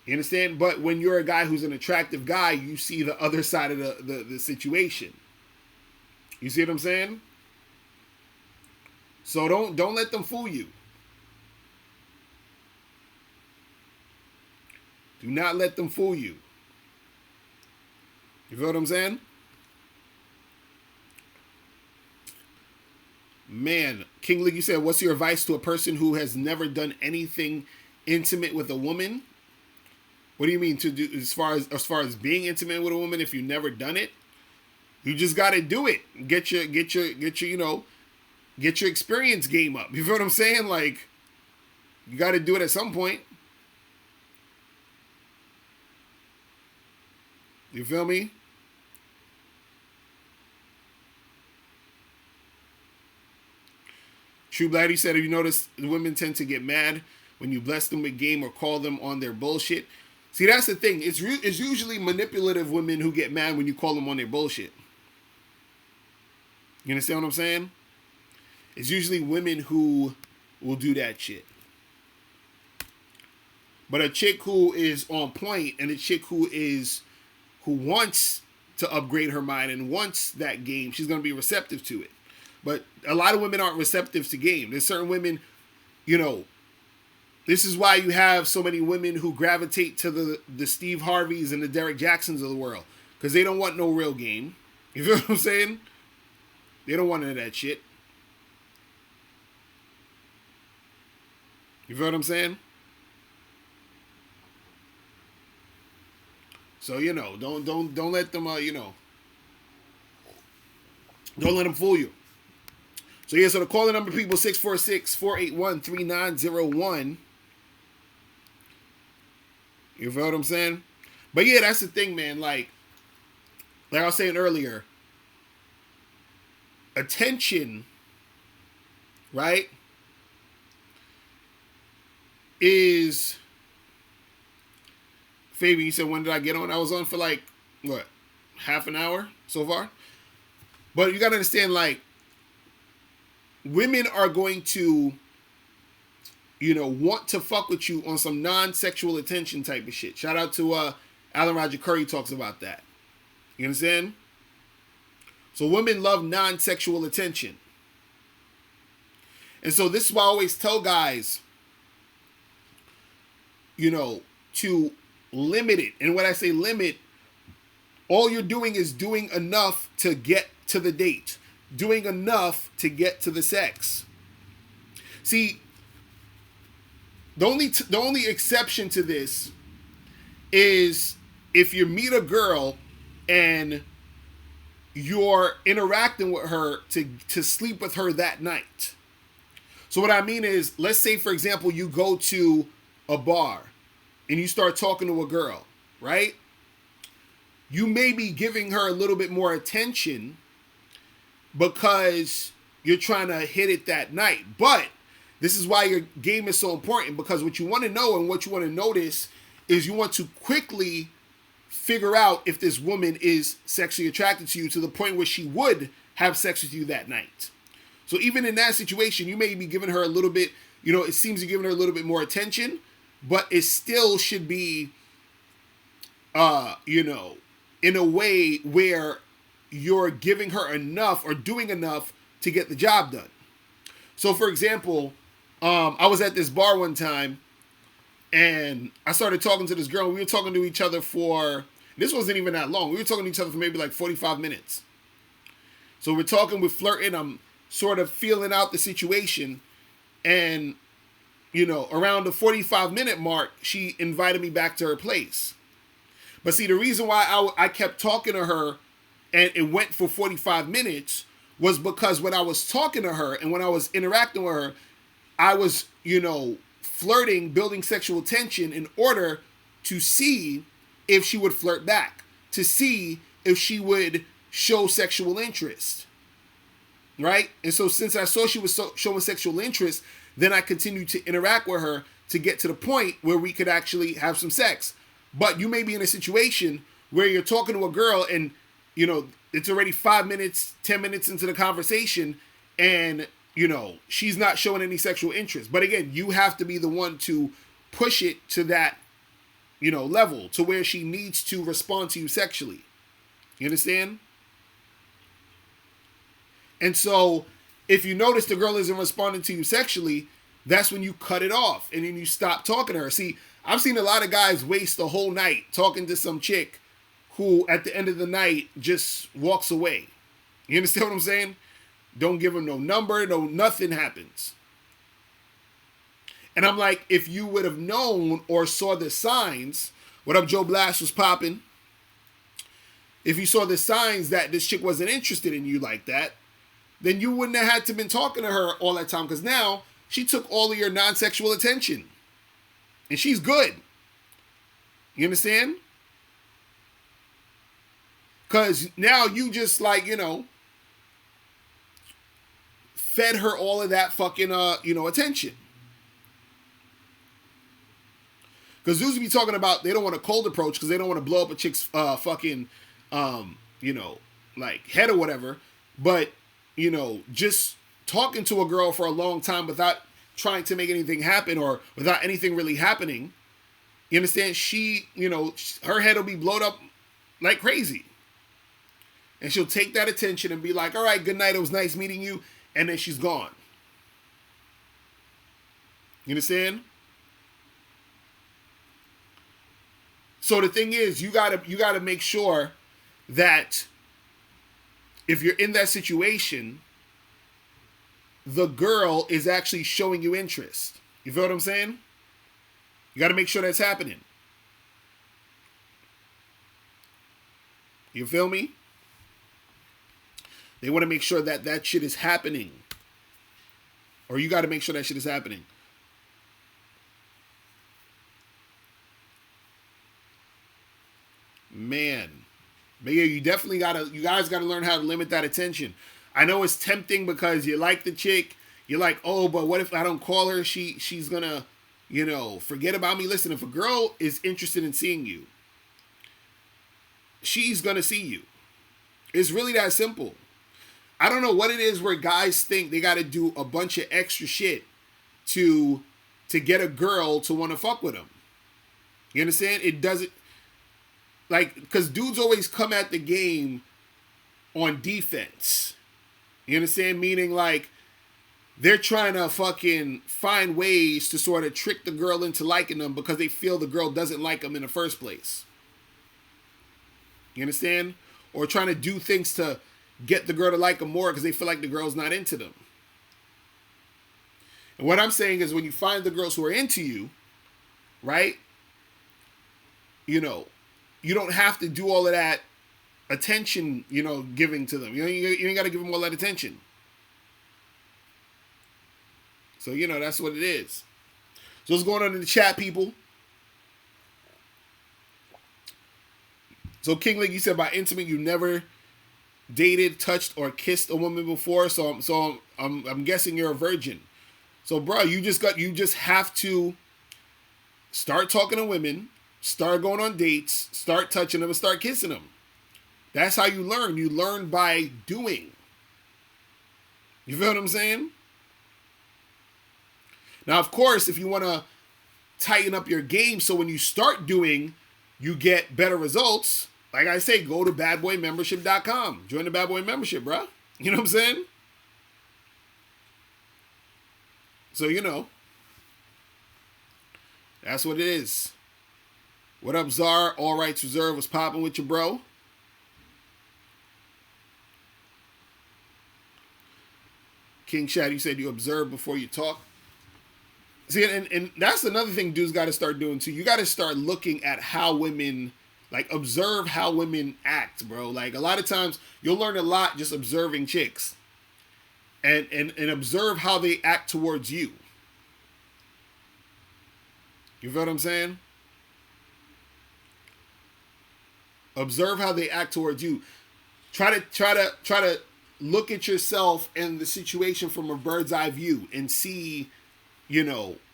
You understand? But when you're a guy who's an attractive guy, you see the other side of the situation. You see what I'm saying? So don't let them fool you. Do not let them fool you. You feel what I'm saying? Man, King League, you said, what's your advice to a person who has never done anything intimate with a woman? What do you mean to do as far as being intimate with a woman if you've never done it? You just got to do it. Get your experience game up. You feel what I'm saying? Like, you got to do it at some point. You feel me? True Blatty said, have you noticed women tend to get mad when you bless them with game or call them on their bullshit? See, that's the thing. It's usually manipulative women who get mad when you call them on their bullshit. You understand what I'm saying? It's usually women who will do that shit. But a chick who is on point, and a chick who wants to upgrade her mind and wants that game, she's going to be receptive to it. But a lot of women aren't receptive to game. There's certain women, this is why you have so many women who gravitate to the Steve Harveys and the Derek Jacksons of the world. Because they don't want no real game. You feel what I'm saying? They don't want none of that shit. You feel what I'm saying? So, don't let them, don't let them fool you. So, yeah, so the calling number, people, 646-481-3901. You feel what I'm saying? But, yeah, that's the thing, man. Like I was saying earlier, attention, right, is... Fabian, you said, when did I get on? I was on for half an hour so far? But you got to understand, women are going to, want to fuck with you on some non-sexual attention type of shit. Shout out to Alan Roger Curry talks about that. You understand? So women love non-sexual attention. And so this is why I always tell guys, to limit it. And when I say limit, all you're doing is doing enough to get to the date. Doing enough to get to the sex. See, the only exception to this is if you meet a girl and you're interacting with her to sleep with her that night. So what I mean is, let's say, for example, you go to a bar and you start talking to a girl, right? You may be giving her a little bit more attention because you're trying to hit it that night. But this is why your game is so important, because what you want to know and what you want to notice is you want to quickly figure out if this woman is sexually attracted to you to the point where she would have sex with you that night. So even in that situation, you may be giving her a little bit, it seems you're giving her a little bit more attention, but it still should be, in a way where you're giving her enough or doing enough to get the job done. So, for example, I was at this bar one time, and I started talking to this girl. We were talking to each other this wasn't even that long. We were talking to each other for maybe 45 minutes. So we're talking, we're flirting. I'm sort of feeling out the situation. And, around the 45-minute mark, she invited me back to her place. But see, the reason why I kept talking to her and it went for 45 minutes was because when I was talking to her and when I was interacting with her, I was, flirting, building sexual tension in order to see if she would flirt back, to see if she would show sexual interest, right? And so since I saw she was showing sexual interest, then I continue to interact with her to get to the point where we could actually have some sex. But you may be in a situation where you're talking to a girl and, you know, it's already 5 minutes, 10 minutes into the conversation and, you know, she's not showing any sexual interest. But again, you have to be the one to push it to that, you know, level to where she needs to respond to you sexually. You understand? And so if you notice the girl isn't responding to you sexually, that's when you cut it off and then you stop talking to her. See, I've seen a lot of guys waste the whole night talking to some chick who at the end of the night just walks away. You understand what I'm saying? Don't give them no number, no nothing happens. And I'm like, if you would have known or saw the signs, what up, Joe Blast was popping. If you saw the signs that this chick wasn't interested in you like that, then you wouldn't have had to been talking to her all that time, because now she took all of your non-sexual attention. And she's good. You understand? Because now you just like, you know, fed her all of that fucking, you know, attention. Because dudes be talking about they don't want a cold approach because they don't want to blow up a chick's fucking, you know, like head or whatever. But, you know, just talking to a girl for a long time without trying to make anything happen or without anything really happening, you understand? She, you know, her head will be blown up like crazy. And she'll take that attention and be like, all right, good night. It was nice meeting you. And then she's gone. You understand? So the thing is, you gotta make sure that if you're in that situation, the girl is actually showing you interest. You feel what I'm saying? You got to make sure that's happening. You feel me? They want to make sure that that shit is happening. Or you got to make sure that shit is happening. Man. But yeah, you guys got to learn how to limit that attention. I know it's tempting because you like the chick. You're like, oh, but what if I don't call her? She's going to, you know, forget about me. Listen, if a girl is interested in seeing you, she's going to see you. It's really that simple. I don't know what it is where guys think they got to do a bunch of extra shit to get a girl to want to fuck with them. You understand? It doesn't, like, because dudes always come at the game on defense. You understand? Meaning, like, they're trying to fucking find ways to sort of trick the girl into liking them because they feel the girl doesn't like them in the first place. You understand? Or trying to do things to get the girl to like them more because they feel like the girl's not into them. And what I'm saying is when you find the girls who are into you, right? You know, you don't have to do all of that attention, you know, giving to them. You ain't got to give them all that attention. So, you know, that's what it is. So what's going on in the chat, people? So King Lee, you said by intimate, you never dated, touched, or kissed a woman before. So I'm guessing you're a virgin. So, bro, you just have to start talking to women, start going on dates, start touching them, and start kissing them. That's how you learn. You learn by doing. You feel what I'm saying? Now, of course, if you want to tighten up your game so when you start doing, you get better results, like I say, go to badboymembership.com. Join the Bad Boy membership, bro. You know what I'm saying? So, you know, that's what it is. What up, Czar? All Rights Reserved. Was popping with you, bro? King Shad, you said you observe before you talk. See, and that's another thing dudes got to start doing too. You got to start looking at how women, like, observe how women act, bro. Like, a lot of times you'll learn a lot just observing chicks. And observe how they act towards you. You feel what I'm saying? Observe how they act towards you. Try to look at yourself and the situation from a bird's eye view and see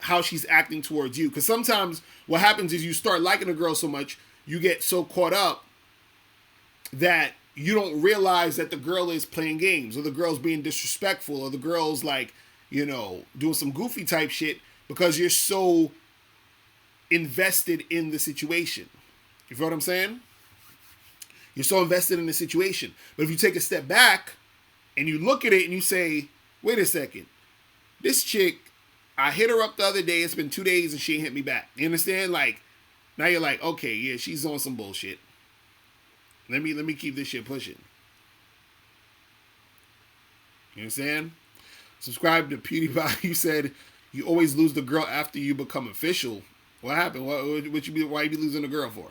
how she's acting towards you. Because sometimes what happens is you start liking a girl so much, you get so caught up that you don't realize that the girl is playing games, or the girl's being disrespectful, or the girl's like, doing some goofy type shit, because you're so invested in the situation. You feel what I'm saying? You're so invested in the situation. But if you take a step back and you look at it and you say, wait a second, this chick, I hit her up the other day, it's been 2 days and she ain't hit me back. You understand? Like, now you're like, okay, yeah, she's on some bullshit. Let me keep this shit pushing. You understand? Subscribe to PewDiePie. You said you always lose the girl after you become official. What happened? Why you be losing the girl for?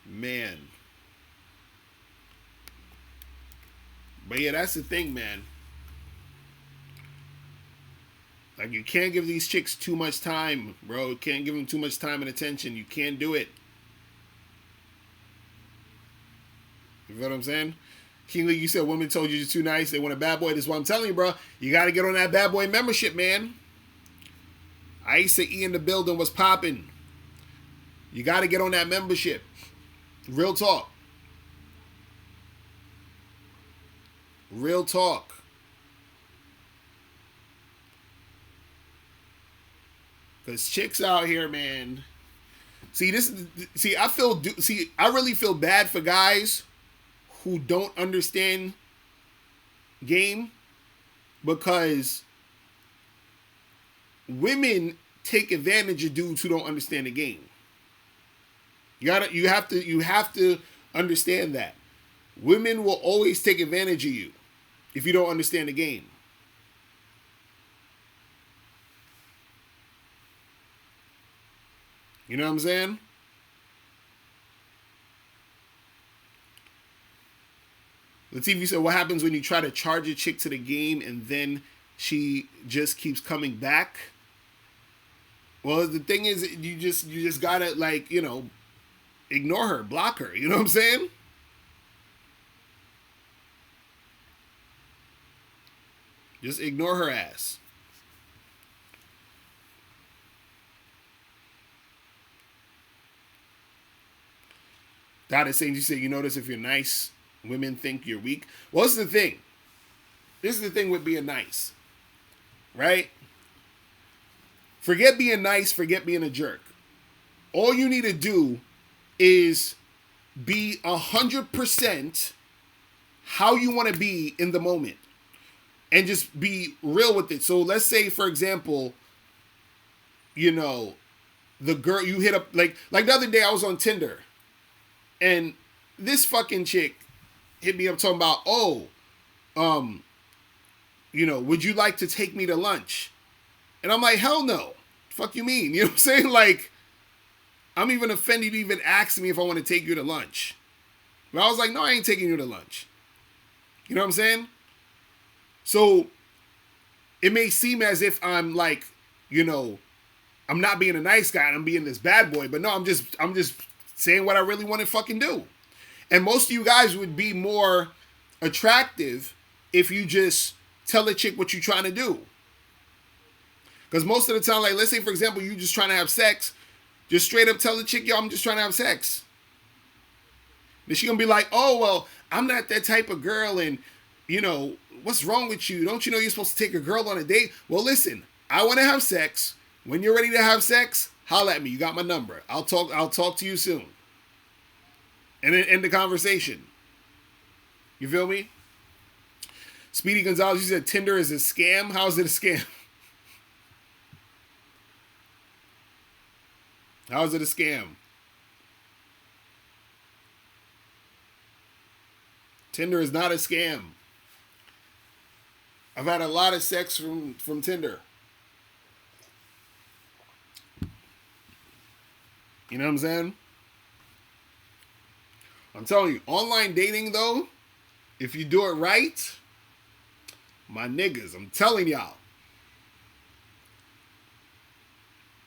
Man. But yeah, that's the thing, man. Like, you can't give these chicks too much time, bro. You can't give them too much time and attention. You can't do it. You feel what I'm saying? King Lee, you said women told you you're too nice. They want a bad boy. This is what I'm telling you, bro. You got to get on that bad boy membership, man. Isa E in the building was popping. You got to get on that membership. Real talk. Real talk. Because chicks out here, man. I really feel bad for guys who don't understand game, because women take advantage of dudes who don't understand the game. You have to understand that. Women will always take advantage of you if you don't understand the game. You know what I'm saying? Latifah said, what happens when you try to charge a chick to the game and then she just keeps coming back? Well, the thing is, you just gotta, like, ignore her, block her. You know what I'm saying? Just ignore her ass. Dad is saying, you say, you notice if you're nice, women think you're weak. Well, this is the thing. This is the thing with being nice. Right? Forget being nice, forget being a jerk. All you need to do is be 100% how you want to be in the moment. And just be real with it. So let's say, for example, the girl you hit up, like the other day I was on Tinder. And this fucking chick hit me up talking about, would you like to take me to lunch? And I'm like, hell no. Fuck you mean? You know what I'm saying? Like, I'm even offended you even asked me if I want to take you to lunch. But I was like, no, I ain't taking you to lunch. You know what I'm saying? So it may seem as if I'm like, I'm not being a nice guy and I'm being this bad boy, but no, I'm just saying what I really want to fucking do. And most of you guys would be more attractive if you just tell a chick what you're trying to do. Because most of the time, like, let's say, for example, you just trying to have sex, just straight up tell the chick, yo, I'm just trying to have sex. Then she gonna be like, oh, well, I'm not that type of girl, and, what's wrong with you? Don't you know you're supposed to take a girl on a date? Well, listen, I want to have sex. When you're ready to have sex, holla at me. You got my number. I'll talk to you soon. And then end the conversation. You feel me? Speedy Gonzalez, you said Tinder is a scam. How is it a scam? How is it a scam? Tinder is not a scam. I've had a lot of sex from Tinder. You know what I'm saying? I'm telling you, online dating, though, if you do it right, my niggas, I'm telling y'all,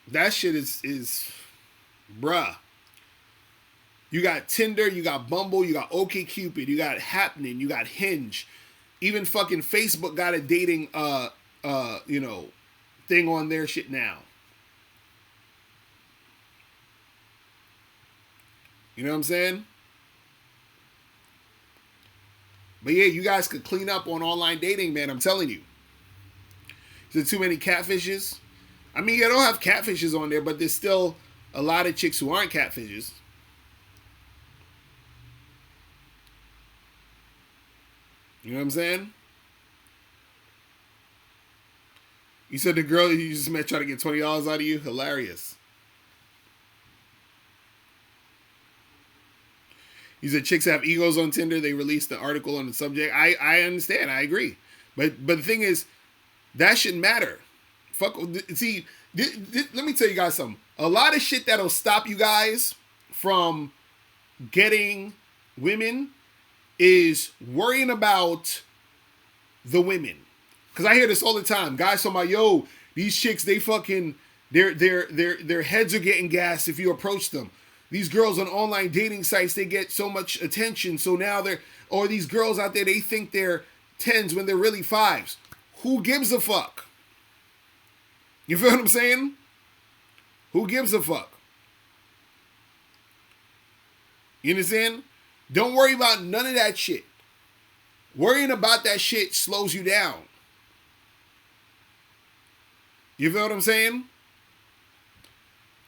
that shit is bruh. You got Tinder, you got Bumble, you got OkCupid, you got Happening, you got Hinge. Even fucking Facebook got a dating thing on their shit now. You know what I'm saying? But yeah, you guys could clean up on online dating, man. I'm telling you. Is there too many catfishes? I mean, I don't have catfishes on there, but there's still a lot of chicks who aren't catfishes. You know what I'm saying? You said the girl you just met tried to get $20 out of you? Hilarious. You said chicks have egos on Tinder. They released the article on the subject. I understand. I agree. But the thing is, that shouldn't matter. Fuck. See, let me tell you guys something. A lot of shit that'll stop you guys from getting women is worrying about the women. Because I hear this all the time. Guys talking about, yo, these chicks, they fucking, their heads are getting gassed if you approach them. These girls on online dating sites, they get so much attention. So now or these girls out there, they think they're 10s when they're really 5s. Who gives a fuck? You feel what I'm saying? Who gives a fuck? You understand? Don't worry about none of that shit. Worrying about that shit slows you down. You feel what I'm saying?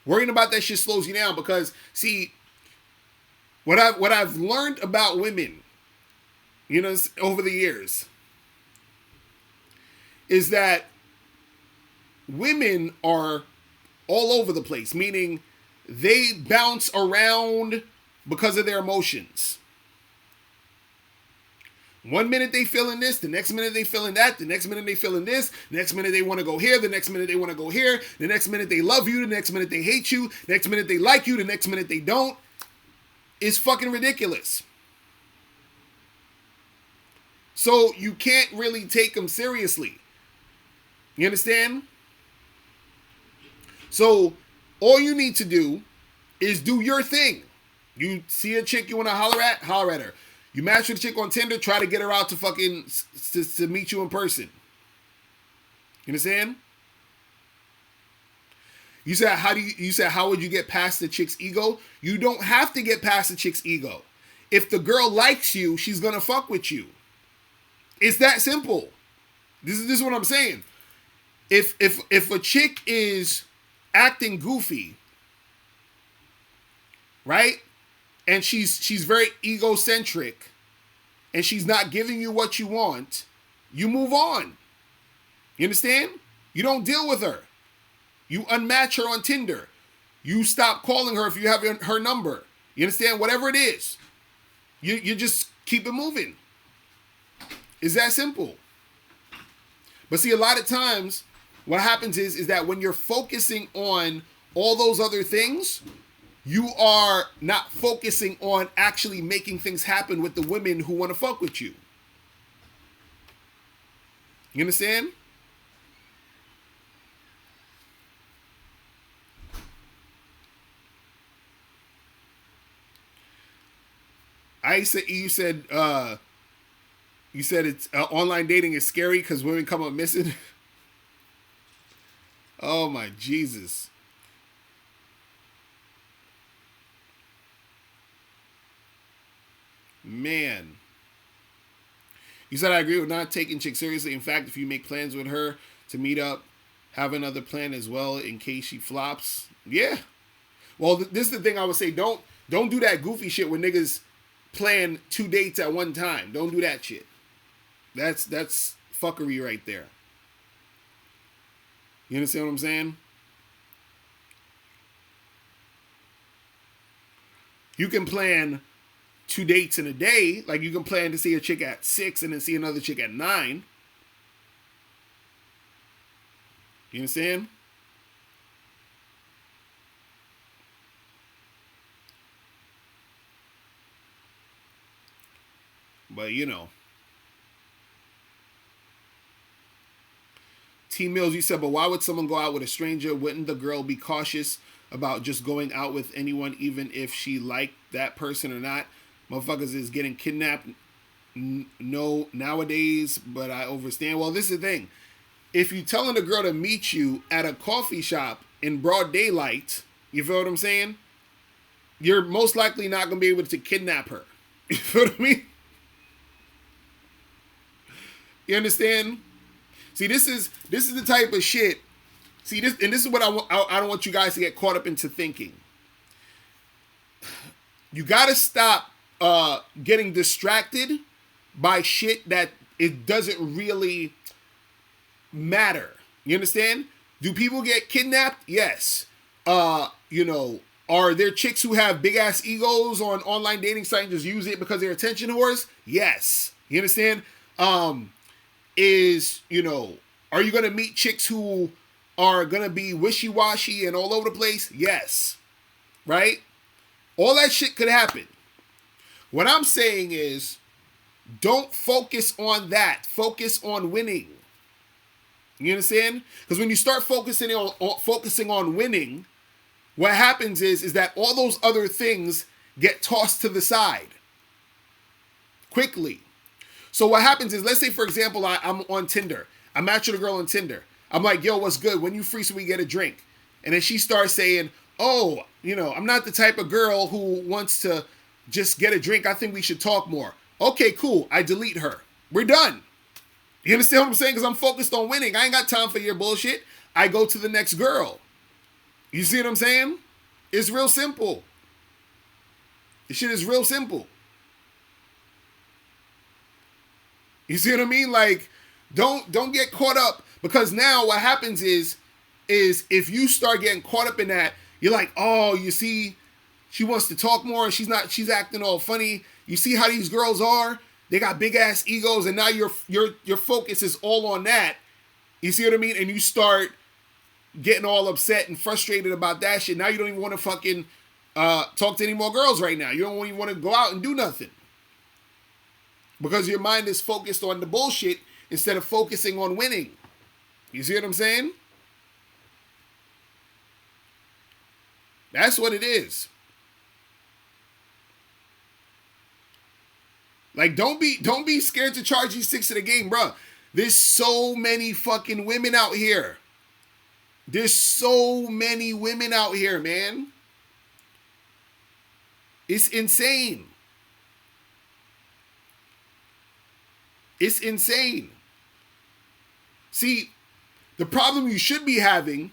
Worrying about that shit slows you down because, see, what I've learned about women, you know, over the years, is that women are all over the place, meaning they bounce around because of their emotions. One minute they feeling this, the next minute they feeling that, the next minute they feeling this, the next minute they want to go here, the next minute they want to go here, the next minute they love you, the next minute they hate you, the next minute they like you, the next minute they don't. It's fucking ridiculous. So you can't really take them seriously. You understand? So all you need to do is do your thing. You see a chick you want to holler at her. You match with a chick on Tinder, try to get her out to fucking to meet you in person. You understand? You said how would you get past the chick's ego? You don't have to get past the chick's ego. If the girl likes you, she's gonna fuck with you. It's that simple. This is what I'm saying. If a chick is acting goofy, right? And she's very egocentric, and she's not giving you what you want, you move on. You understand? You don't deal with her. You unmatch her on Tinder. You stop calling her if you have her number. You understand? Whatever it is. You just keep it moving. It's that simple. But see, a lot of times, what happens is that when you're focusing on all those other things, you are not focusing on actually making things happen with the women who want to fuck with you. You understand? You said it's online dating is scary because women come up missing. Oh my Jesus. Man. You said I agree with not taking chicks seriously. In fact, if you make plans with her to meet up, have another plan as well in case she flops. Yeah. Well, this is the thing I would say. Don't do that goofy shit when niggas plan 2 dates at one time. Don't do that shit. That's fuckery right there. You understand what I'm saying? You can plan 2 dates in a day. Like you can plan to see a chick at 6 and then see another chick at 9. You understand? But you know. T Mills, you said, but why would someone go out with a stranger? Wouldn't the girl be cautious about just going out with anyone, even if she liked that person or not. Motherfuckers is getting kidnapped. No, nowadays, but I understand. Well, this is the thing. If you telling a girl to meet you at a coffee shop in broad daylight, you feel what I'm saying? You're most likely not going to be able to kidnap her. You feel what I mean? You understand? See, this is the type of shit. See, this is what I don't want you guys to get caught up into thinking. You got to stop getting distracted by shit that it doesn't really matter. You understand? Do people get kidnapped? Yes. You know, are there chicks who have big ass egos on online dating sites and just use it because they're attention whores? Yes. You understand? You know, are you gonna meet chicks who are gonna be wishy-washy and all over the place? Yes. Right? All that shit could happen. What I'm saying is, don't focus on that. Focus on winning. You understand? Because when you start focusing on winning, what happens is that all those other things get tossed to the side quickly. So what happens is, let's say, for example, I'm on Tinder. I'm matching a girl on Tinder. I'm like, yo, what's good? When you free so we get a drink? And then she starts saying, oh, you know, I'm not the type of girl who wants to just get a drink. I think we should talk more. Okay, cool. I delete her. We're done. You understand what I'm saying? Because I'm focused on winning. I ain't got time for your bullshit. I go to the next girl. You see what I'm saying? It's real simple. This shit is real simple. You see what I mean? Like, don't get caught up, because now what happens is if you start getting caught up in that, you're like, oh, you see, she wants to talk more, and she's acting all funny. You see how these girls are? They got big ass egos, and now your focus is all on that. You see what I mean? And you start getting all upset and frustrated about that shit. Now you don't even want to fucking talk to any more girls right now. You don't even want to go out and do nothing, because your mind is focused on the bullshit instead of focusing on winning. You see what I'm saying? That's what it is. Like, don't be scared to charge these six to the game, bro. There's so many fucking women out here. There's so many women out here, man. It's insane. It's insane. See, the problem you should be having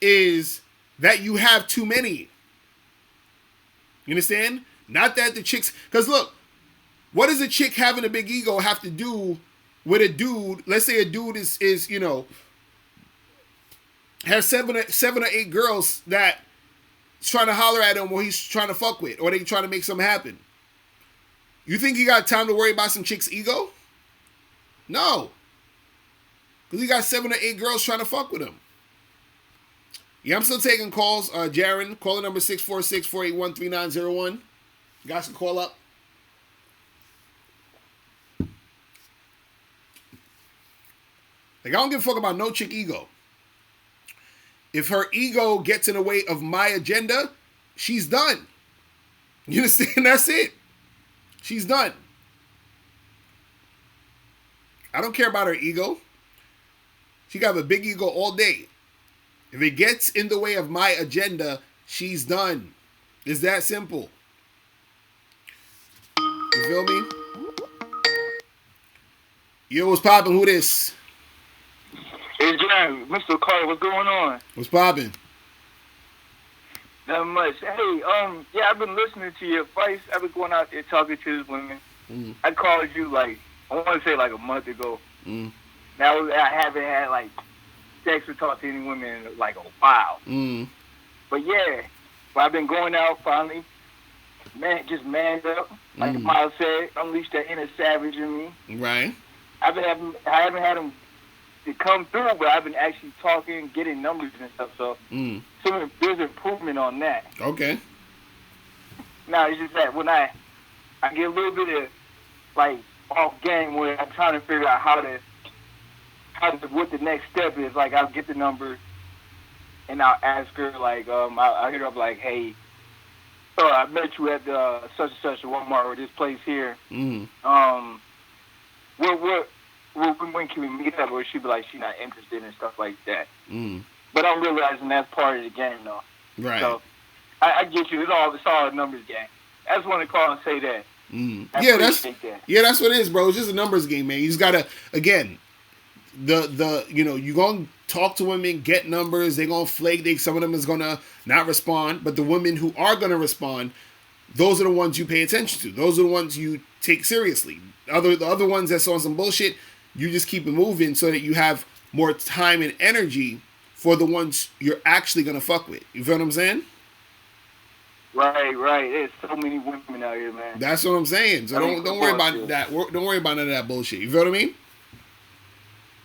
is that you have too many. You understand? Not that the chicks... Because look, what does a chick having a big ego have to do with a dude? Let's say a dude is you know, has seven or eight girls that trying to holler at him, or he's trying to fuck with, or they trying to make something happen. You think he got time to worry about some chick's ego? No. Because he got 7 or 8 girls trying to fuck with him. Yeah, I'm still taking calls. Jaron, caller number 646-481-3901. You guys can call up. Like, I don't give a fuck about no chick ego. If her ego gets in the way of my agenda, she's done. You understand? That's it. She's done. I don't care about her ego. She got a big ego all day. If it gets in the way of my agenda, she's done. It's that simple. You feel me? Yo, what's poppin'? Who this? Hey, John, Mr. Locario, what's going on? What's poppin'? Not much. Hey, yeah, I've been listening to your advice. I've been going out there talking to these women. Mm. I called you, like, I want to say, like, a month ago. Mm. Now, I haven't had, like, sex or talked to any women in, like, a while. Mm. But, yeah, I've been going out finally, just manned up. Like Miles said, unleashed that inner savage in me. Right. I haven't had them to come through, but I've been actually talking, getting numbers and stuff. So there's improvement on that. Okay. Now it's just that when I get a little bit of like off game where I'm trying to figure out what the next step is. Like I'll get the numbers, and I'll ask her like, I hit her up like, hey, I met you at the such and such Walmart or this place here. When can we meet up? Or she'd be like, she's not interested in stuff like that. But I'm realizing that's part of the game, though. Right. So I get you. It's all a numbers game. I just want to call and say that. Yeah, that's what it is, bro. It's just a numbers game, man. You just gotta, again, you gonna talk to women, get numbers. They gonna flake. Some of them is gonna not respond, but the women who are gonna respond, those are the ones you pay attention to. Those are the ones you take seriously. The other ones that's on some bullshit, you just keep it moving so that you have more time and energy for the ones you're actually gonna fuck with. You feel what I'm saying? Right. There's so many women out here, man. That's what I'm saying. So don't worry about that. Don't worry about none of that bullshit. You feel what I mean?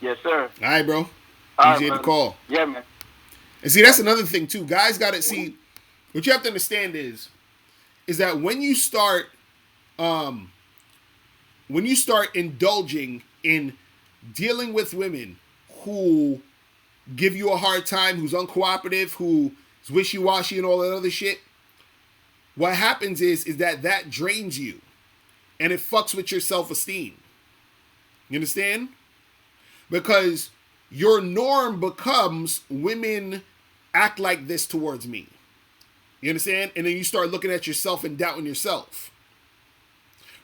Yes, sir. All right, bro. Appreciate the call. Yeah, man. And see, that's another thing too. Guys got to see. What you have to understand is that when you start indulging in dealing with women who give you a hard time, who's uncooperative, who's wishy-washy and all that other shit, what happens is that drains you and it fucks with your self-esteem. You understand? Because your norm becomes women act like this towards me. You understand? And then you start looking at yourself and doubting yourself.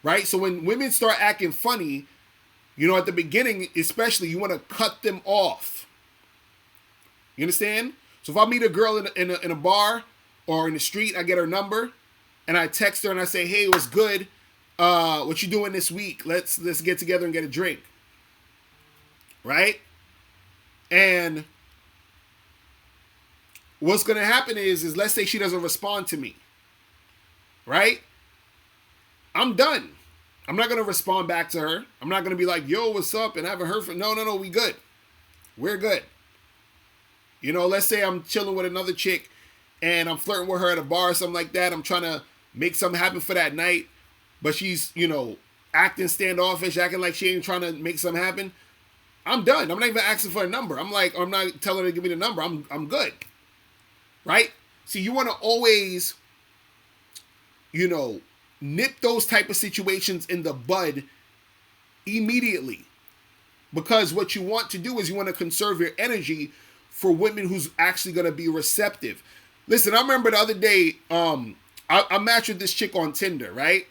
Right? So when women start acting funny, at the beginning especially, you want to cut them off. You understand? So if I meet a girl in a bar or in the street, I get her number and I text her and I say, hey, what's good? What you doing this week? Let's get together and get a drink. Right? And what's going to happen is let's say she doesn't respond to me. Right? I'm done. I'm not going to respond back to her. I'm not going to be like, yo, what's up? And I haven't heard from... No, we good. We're good. Let's say I'm chilling with another chick and I'm flirting with her at a bar or something like that. I'm trying to make something happen for that night, but she's, acting standoffish, acting like she ain't trying to make something happen. I'm done. I'm not even asking for a number. I'm not telling her to give me the number. I'm good. Right? See, you want to always, nip those type of situations in the bud immediately. Because what you want to do is you want to conserve your energy for women who's actually going to be receptive. Listen, I remember the other day, I matched with this chick on Tinder, right?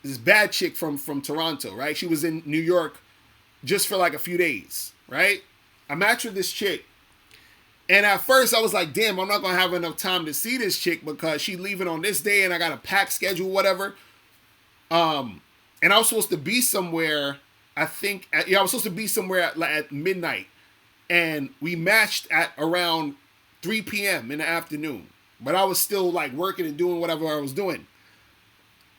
This bad chick from Toronto, right? She was in New York just for like a few days, right? I matched with this chick. And at first I was like, damn, I'm not going to have enough time to see this chick because she's leaving on this day and I got a packed schedule, whatever. And I was supposed to be somewhere, I was supposed to be somewhere at midnight. And we matched at around 3 p.m. in the afternoon. But I was still like working and doing whatever I was doing.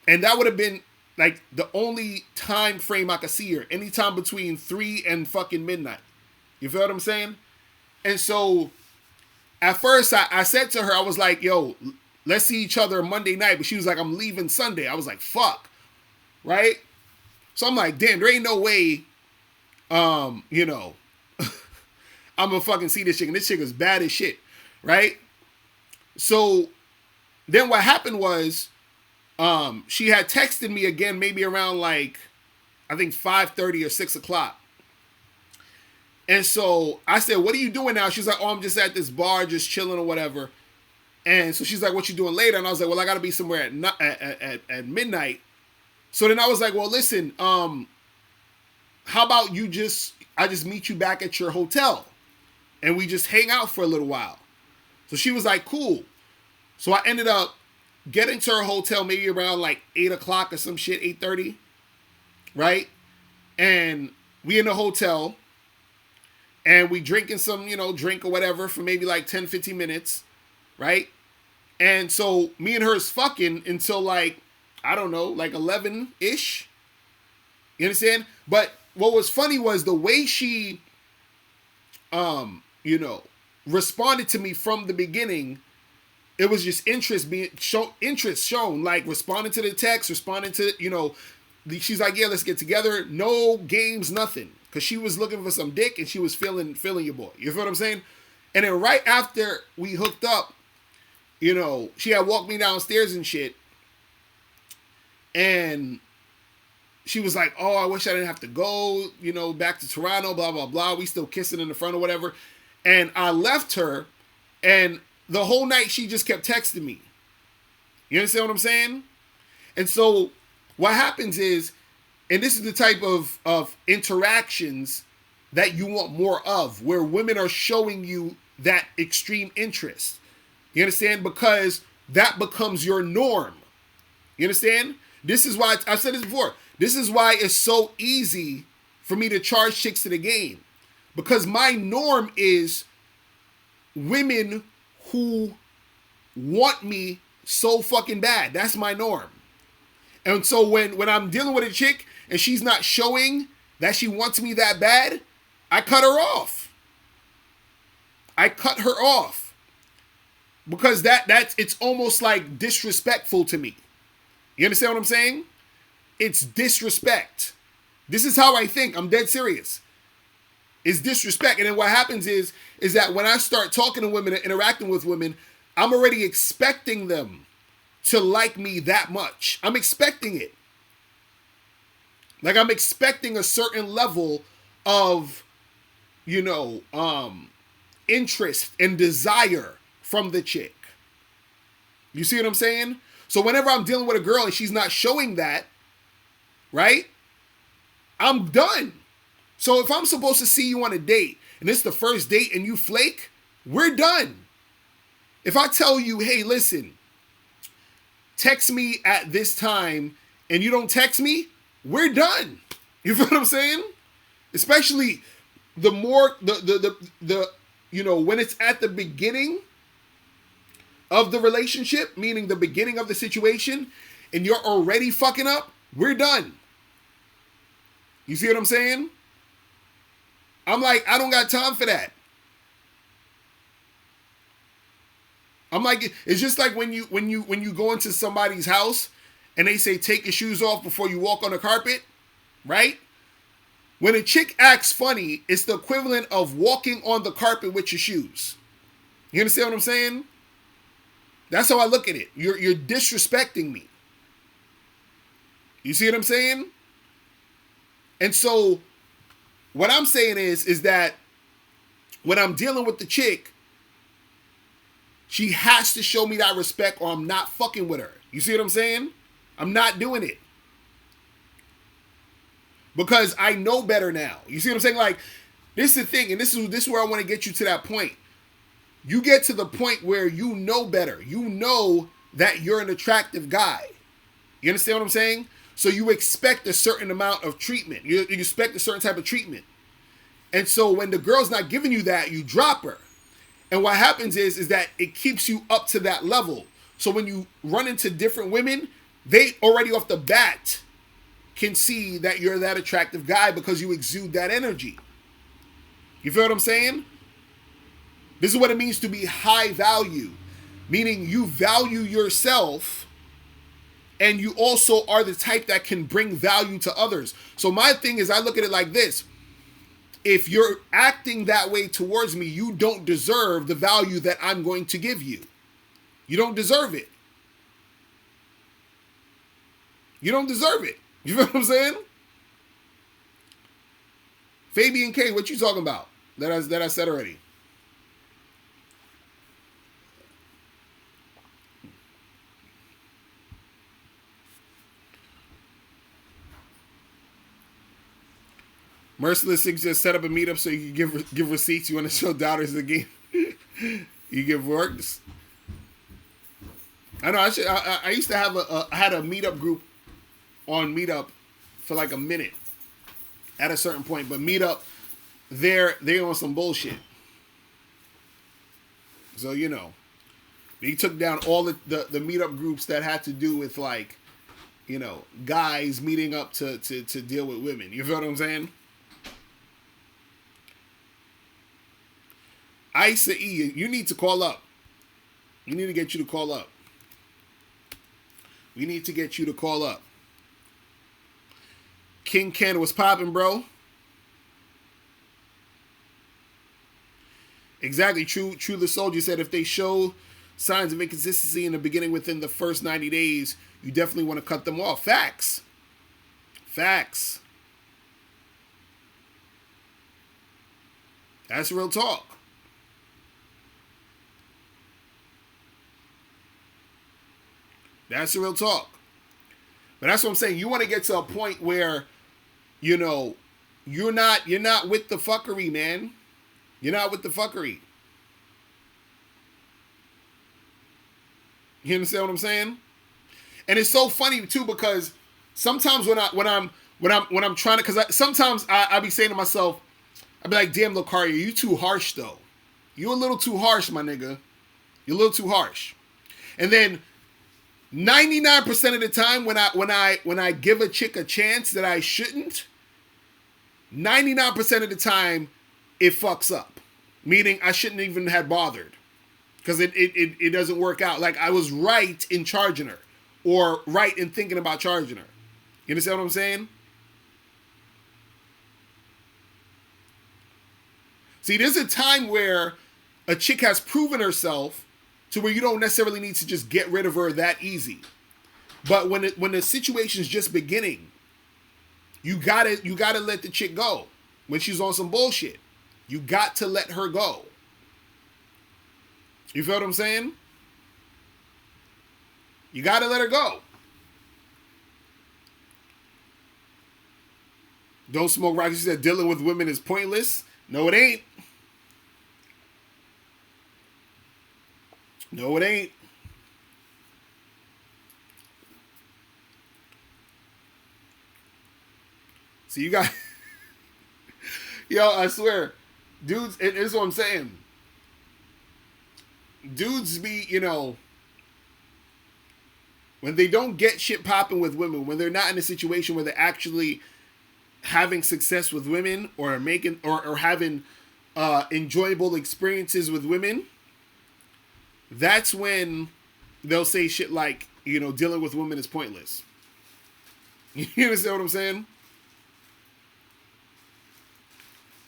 And that would have been like the only time frame I could see her. Anytime between 3 and fucking midnight. You feel what I'm saying? And so at first I said to her, I was like, yo, let's see each other Monday night. But she was like, I'm leaving Sunday. I was like, fuck. Right? So I'm like, damn, there ain't no way, I'm gonna fucking see this chick, and this chick is bad as shit, right? So then what happened was, she had texted me again, maybe around like, I think 5:30 or 6 o'clock. And so I said, what are you doing now? She's like, oh, I'm just at this bar, just chilling or whatever. And so she's like, what you doing later? And I was like, well, I gotta be somewhere at midnight. So then I was like, well, listen, how about I just meet you back at your hotel and we just hang out for a little while. So she was like, cool. So I ended up getting to her hotel maybe around like 8 o'clock or some shit, 8:30, right? And we in the hotel and we drinking some, drink or whatever for maybe like 10, 15 minutes, right? And so me and her is fucking until like, I don't know, like 11-ish. You understand? But what was funny was the way she, responded to me from the beginning. It was just interest shown, like responding to the text, responding to, she's like, yeah, let's get together. No games, nothing. Because she was looking for some dick and she was feeling your boy. You feel what I'm saying? And then right after we hooked up, you know, she had walked me downstairs and shit. And she was like, oh, I wish I didn't have to go, you know, back to Toronto, blah, blah, blah. We still kissing in the front or whatever. And I left her, and the whole night she just kept texting me. You understand what I'm saying? And so what happens is, and this is the type of interactions that you want more of, where women are showing you that extreme interest. You understand? Because that becomes your norm. You understand? This is why, I've said this before, this is why it's so easy for me to charge chicks to the game. Because my norm is women who want me so fucking bad. That's my norm. And so when I'm dealing with a chick and she's not showing that she wants me that bad, I cut her off. I cut her off. Because that's it's almost like disrespectful to me. You understand what I'm saying? It's disrespect. This is how I think. I'm dead serious. It's disrespect. And then what happens is that when I start talking to women and interacting with women, I'm already expecting them to like me that much. I'm expecting it. Like, I'm expecting a certain level of, you know, interest and desire from the chick. You see what I'm saying? So whenever I'm dealing with a girl and she's not showing that, right? I'm done. So if I'm supposed to see you on a date and it's the first date and you flake, we're done. If I tell you, hey, listen, text me at this time and you don't text me, we're done. You feel what I'm saying? Especially the more, the you know, when it's at the beginning of the relationship, meaning the beginning of the situation, and you're already fucking up, we're done. You see what I'm saying? I'm like, I don't got time for that. I'm like, it's just like when you go into somebody's house and they say take your shoes off before you walk on the carpet, right? When a chick acts funny, it's the equivalent of walking on the carpet with your shoes. You understand what I'm saying? That's how I look at it. You're disrespecting me. You see what I'm saying? And so what I'm saying is that when I'm dealing with the chick, she has to show me that respect or I'm not fucking with her. You see what I'm saying? I'm not doing it. Because I know better now. You see what I'm saying? Like, this is the thing, and this is where I want to get you to that point. You get to the point where you know better. You know that you're an attractive guy. You understand what I'm saying? So you expect a certain amount of treatment. You expect a certain type of treatment. And so when the girl's not giving you that, you drop her. And what happens is that it keeps you up to that level. So when you run into different women, they already off the bat can see that you're that attractive guy because you exude that energy. You feel what I'm saying? This is what it means to be high value, meaning you value yourself and you also are the type that can bring value to others. So my thing is, I look at it like this. If you're acting that way towards me, you don't deserve the value that I'm going to give you. You don't deserve it. You don't deserve it. You feel what I'm saying? Fabian K, what you talking about? That I said already. Merciless Six just set up a meetup so you can give receipts. You want to show doubters the game. You give works. I know. I used to have I had a meetup group on Meetup for like a minute at a certain point, but Meetup, they're on some bullshit. So you know, they took down all the Meetup groups that had to do with, like, you know, guys meeting up to deal with women. You feel what I'm saying? Isa E, you need to call up. We need to get you to call up. We need to get you to call up. King Ken, what's popping, bro? Exactly. True the Soldier said if they show signs of inconsistency in the beginning within the first 90 days, you definitely want to cut them off. Facts. Facts. That's real talk. That's the real talk. But that's what I'm saying. You want to get to a point where, you know, you're not with the fuckery, man. You're not with the fuckery. You understand what I'm saying? And it's so funny too because sometimes when I'm trying to, because sometimes I be saying to myself, I be like, damn, Locario, you too harsh though. You a little too harsh, my nigga. You're a little too harsh. And then 99% of the time when I give a chick a chance that I shouldn't, 99% of the time it fucks up. Meaning I shouldn't even have bothered. Because it doesn't work out. Like I was right in charging her. Or right in thinking about charging her. You understand what I'm saying? See, there's a time where a chick has proven herself to where you don't necessarily need to just get rid of her that easy. But when the situation's just beginning, you gotta let the chick go. When she's on some bullshit, you got to let her go. You feel what I'm saying? You gotta let her go. Don't smoke rock. She said dealing with women is pointless. No, it ain't. No, it ain't. See, you got... Yo, I swear. Dudes, it is what I'm saying. Dudes be, you know... When they don't get shit popping with women, when they're not in a situation where they're actually having success with women or making or having enjoyable experiences with women, that's when they'll say shit like, you know, dealing with women is pointless. You understand what I'm saying?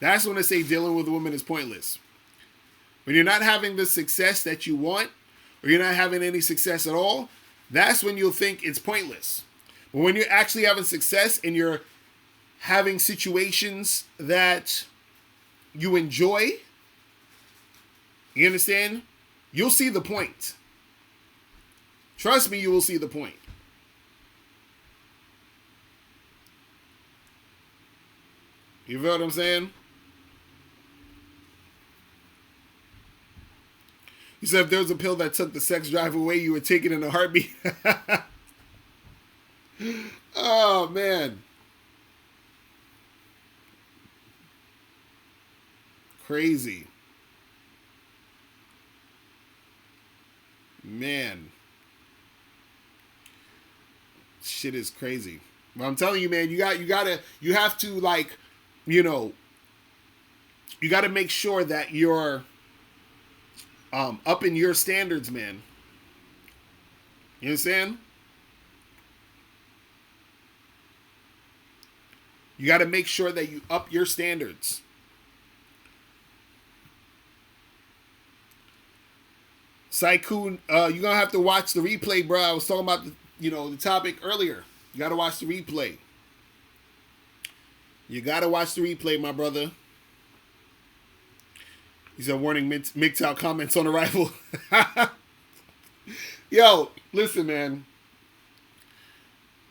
That's when they say dealing with a woman is pointless. When you're not having the success that you want, or you're not having any success at all, that's when you'll think it's pointless. But when you're actually having success and you're having situations that you enjoy, you understand? You'll see the point. Trust me, you will see the point. You feel what I'm saying? You said if there was a pill that took the sex drive away, you would take it in a heartbeat. Oh, man. Crazy. Man. Shit is crazy. But I'm telling you, man, you have to, like, you know, you got to make sure that you're up in your standards, man. You understand? You got to make sure that you up your standards. Saikun, you're going to have to watch the replay, bro. I was talking about the topic earlier. You got to watch the replay. You got to watch the replay, my brother. He said, warning, MGTOW comments on arrival. Yo, listen, man.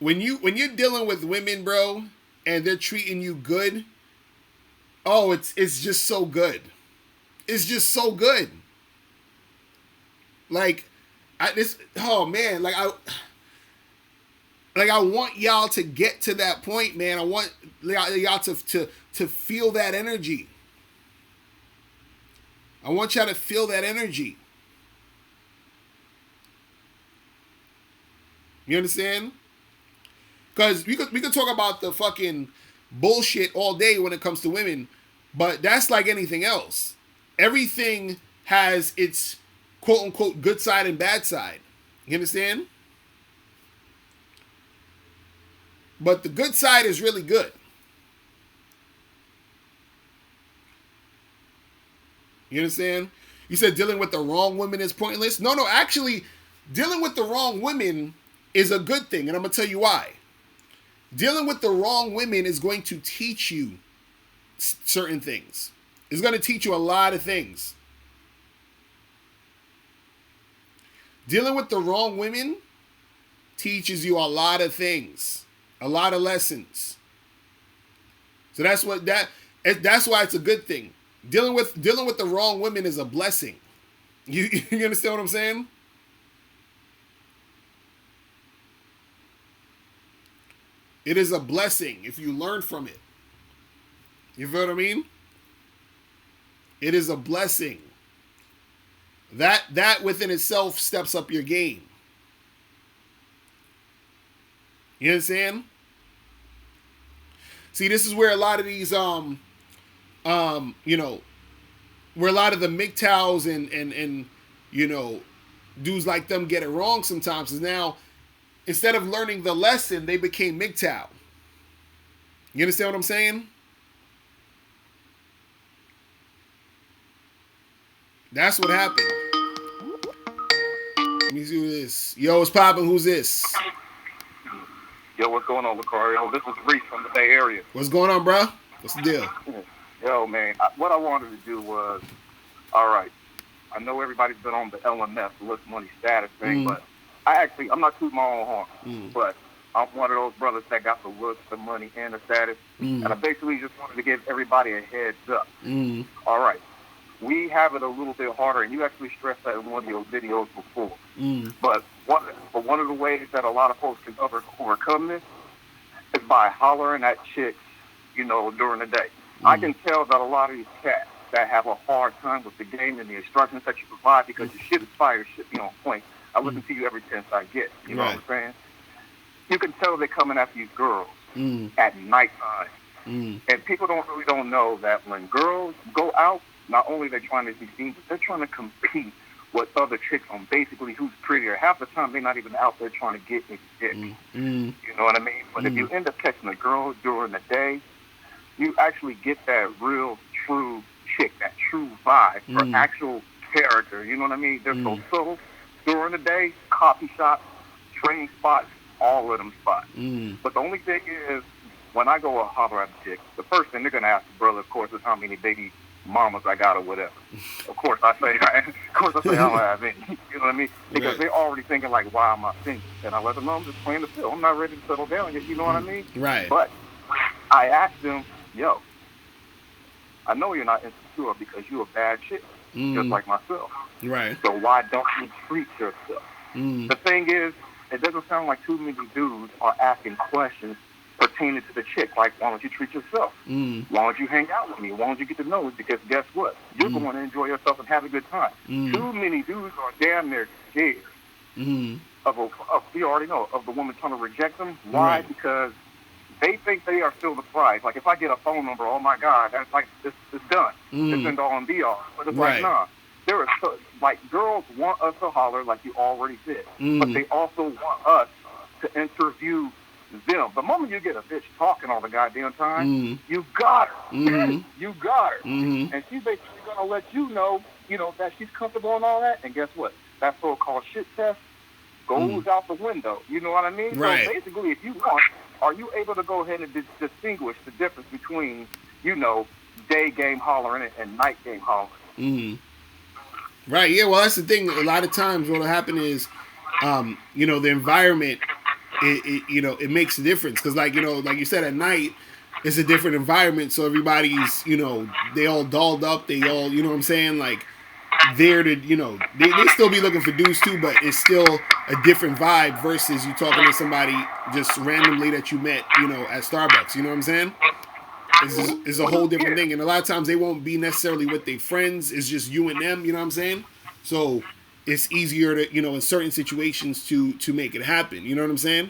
When you're dealing with women, bro, and they're treating you good, oh, it's just so good. It's just so good. Like, oh man, I want y'all to get to that point, man. I want y'all to feel that energy. I want y'all to feel that energy. You understand? Because we could talk about the fucking bullshit all day when it comes to women, but that's like anything else. Everything has its quote unquote good side and bad side. You understand? But the good side is really good. You understand? You said dealing with the wrong women is pointless. No, actually, dealing with the wrong women is a good thing, and I'm gonna tell you why. Dealing with the wrong women is going to teach you certain things. It's going to teach you a lot of things. Dealing with the wrong women teaches you a lot of things, a lot of lessons. So that's why it's a good thing. Dealing with the wrong women is a blessing. You understand what I'm saying? It is a blessing if you learn from it. You feel what I mean? It is a blessing. That within itself steps up your game. You understand? See, this is where a lot of these where a lot of the MGTOWs and dudes like them get it wrong sometimes is now, instead of learning the lesson, they became MGTOW. You understand what I'm saying? That's what happened. Let me see who this. Yo, what's poppin'? Who's this? Yo, what's going on, Locario? This is Reese from the Bay Area. What's going on, bro? What's the deal? Yo, man, what I wanted to do was, all right, I know everybody's been on the LMS, look money status thing, but I'm not tooting my own horn, but I'm one of those brothers that got the looks, the money, and the status, and I basically just wanted to give everybody a heads up. All right, we have it a little bit harder, and you actually stressed that in one of your videos before. But one of the ways that a lot of folks can overcome this is by hollering at chicks, during the day. I can tell that a lot of these cats that have a hard time with the game and the instructions that you provide, because your shit is fire, shit be on point. I listen to you every chance I get. You know what I'm saying? You can tell they're coming after these girls at nighttime. And people don't know that when girls go out, not only they're trying to be seen, but they're trying to compete with other chicks on basically who's prettier. Half the time, they're not even out there trying to get a dick. You know what I mean? But if you end up catching a girl during the day, you actually get that real, true chick, that true vibe, her actual character. You know what I mean? They're so subtle. During the day, coffee shops, train spots, all of them spots. But the only thing is, when I go holler at a chick, the first thing they're going to ask the brother, of course, is how many baby mamas I got or whatever. Of course I say I don't have any. You know what I mean? Because they're already thinking like, why am I single? And I let them know I'm just playing the field. I'm not ready to settle down yet. You know what I mean? Right. But I asked them, yo, I know you're not insecure because you're a bad chick, just like myself. Right. So why don't you treat yourself? The thing is, it doesn't sound like too many dudes are asking questions pertaining to the chick, like, why don't you treat yourself? Why don't you hang out with me? Why don't you get to know me? Because guess what? You're going to enjoy yourself and have a good time. Too many dudes are damn near scared of you already know, of the woman trying to reject them. Why? Right. Because they think they are still the prize. Like, if I get a phone number, oh my God, that's like, it's done. It's end all and be all. But it's like, nah. There are girls want us to holler, like you already said, but they also want us to interview them. The moment you get a bitch talking all the goddamn time, you got her. You got her. And she's basically going to let you know, that she's comfortable and all that. And guess what? That so-called shit test goes out the window. You know what I mean? Right. So basically, if you want, are you able to go ahead and distinguish the difference between, day game hollering and night game hollering? Right, yeah, well, that's the thing. A lot of times what'll happen is, the environment, it makes a difference. Because, like you said, at night, it's a different environment. So everybody's, they all dolled up. They all, you know what I'm saying? Like, there to, they still be looking for dudes too, but it's still a different vibe versus you talking to somebody just randomly that you met, at Starbucks. You know what I'm saying? It's a whole different thing. And a lot of times they won't be necessarily with their friends. It's just you and them, you know what I'm saying? So it's easier to, in certain situations to make it happen. You know what I'm saying?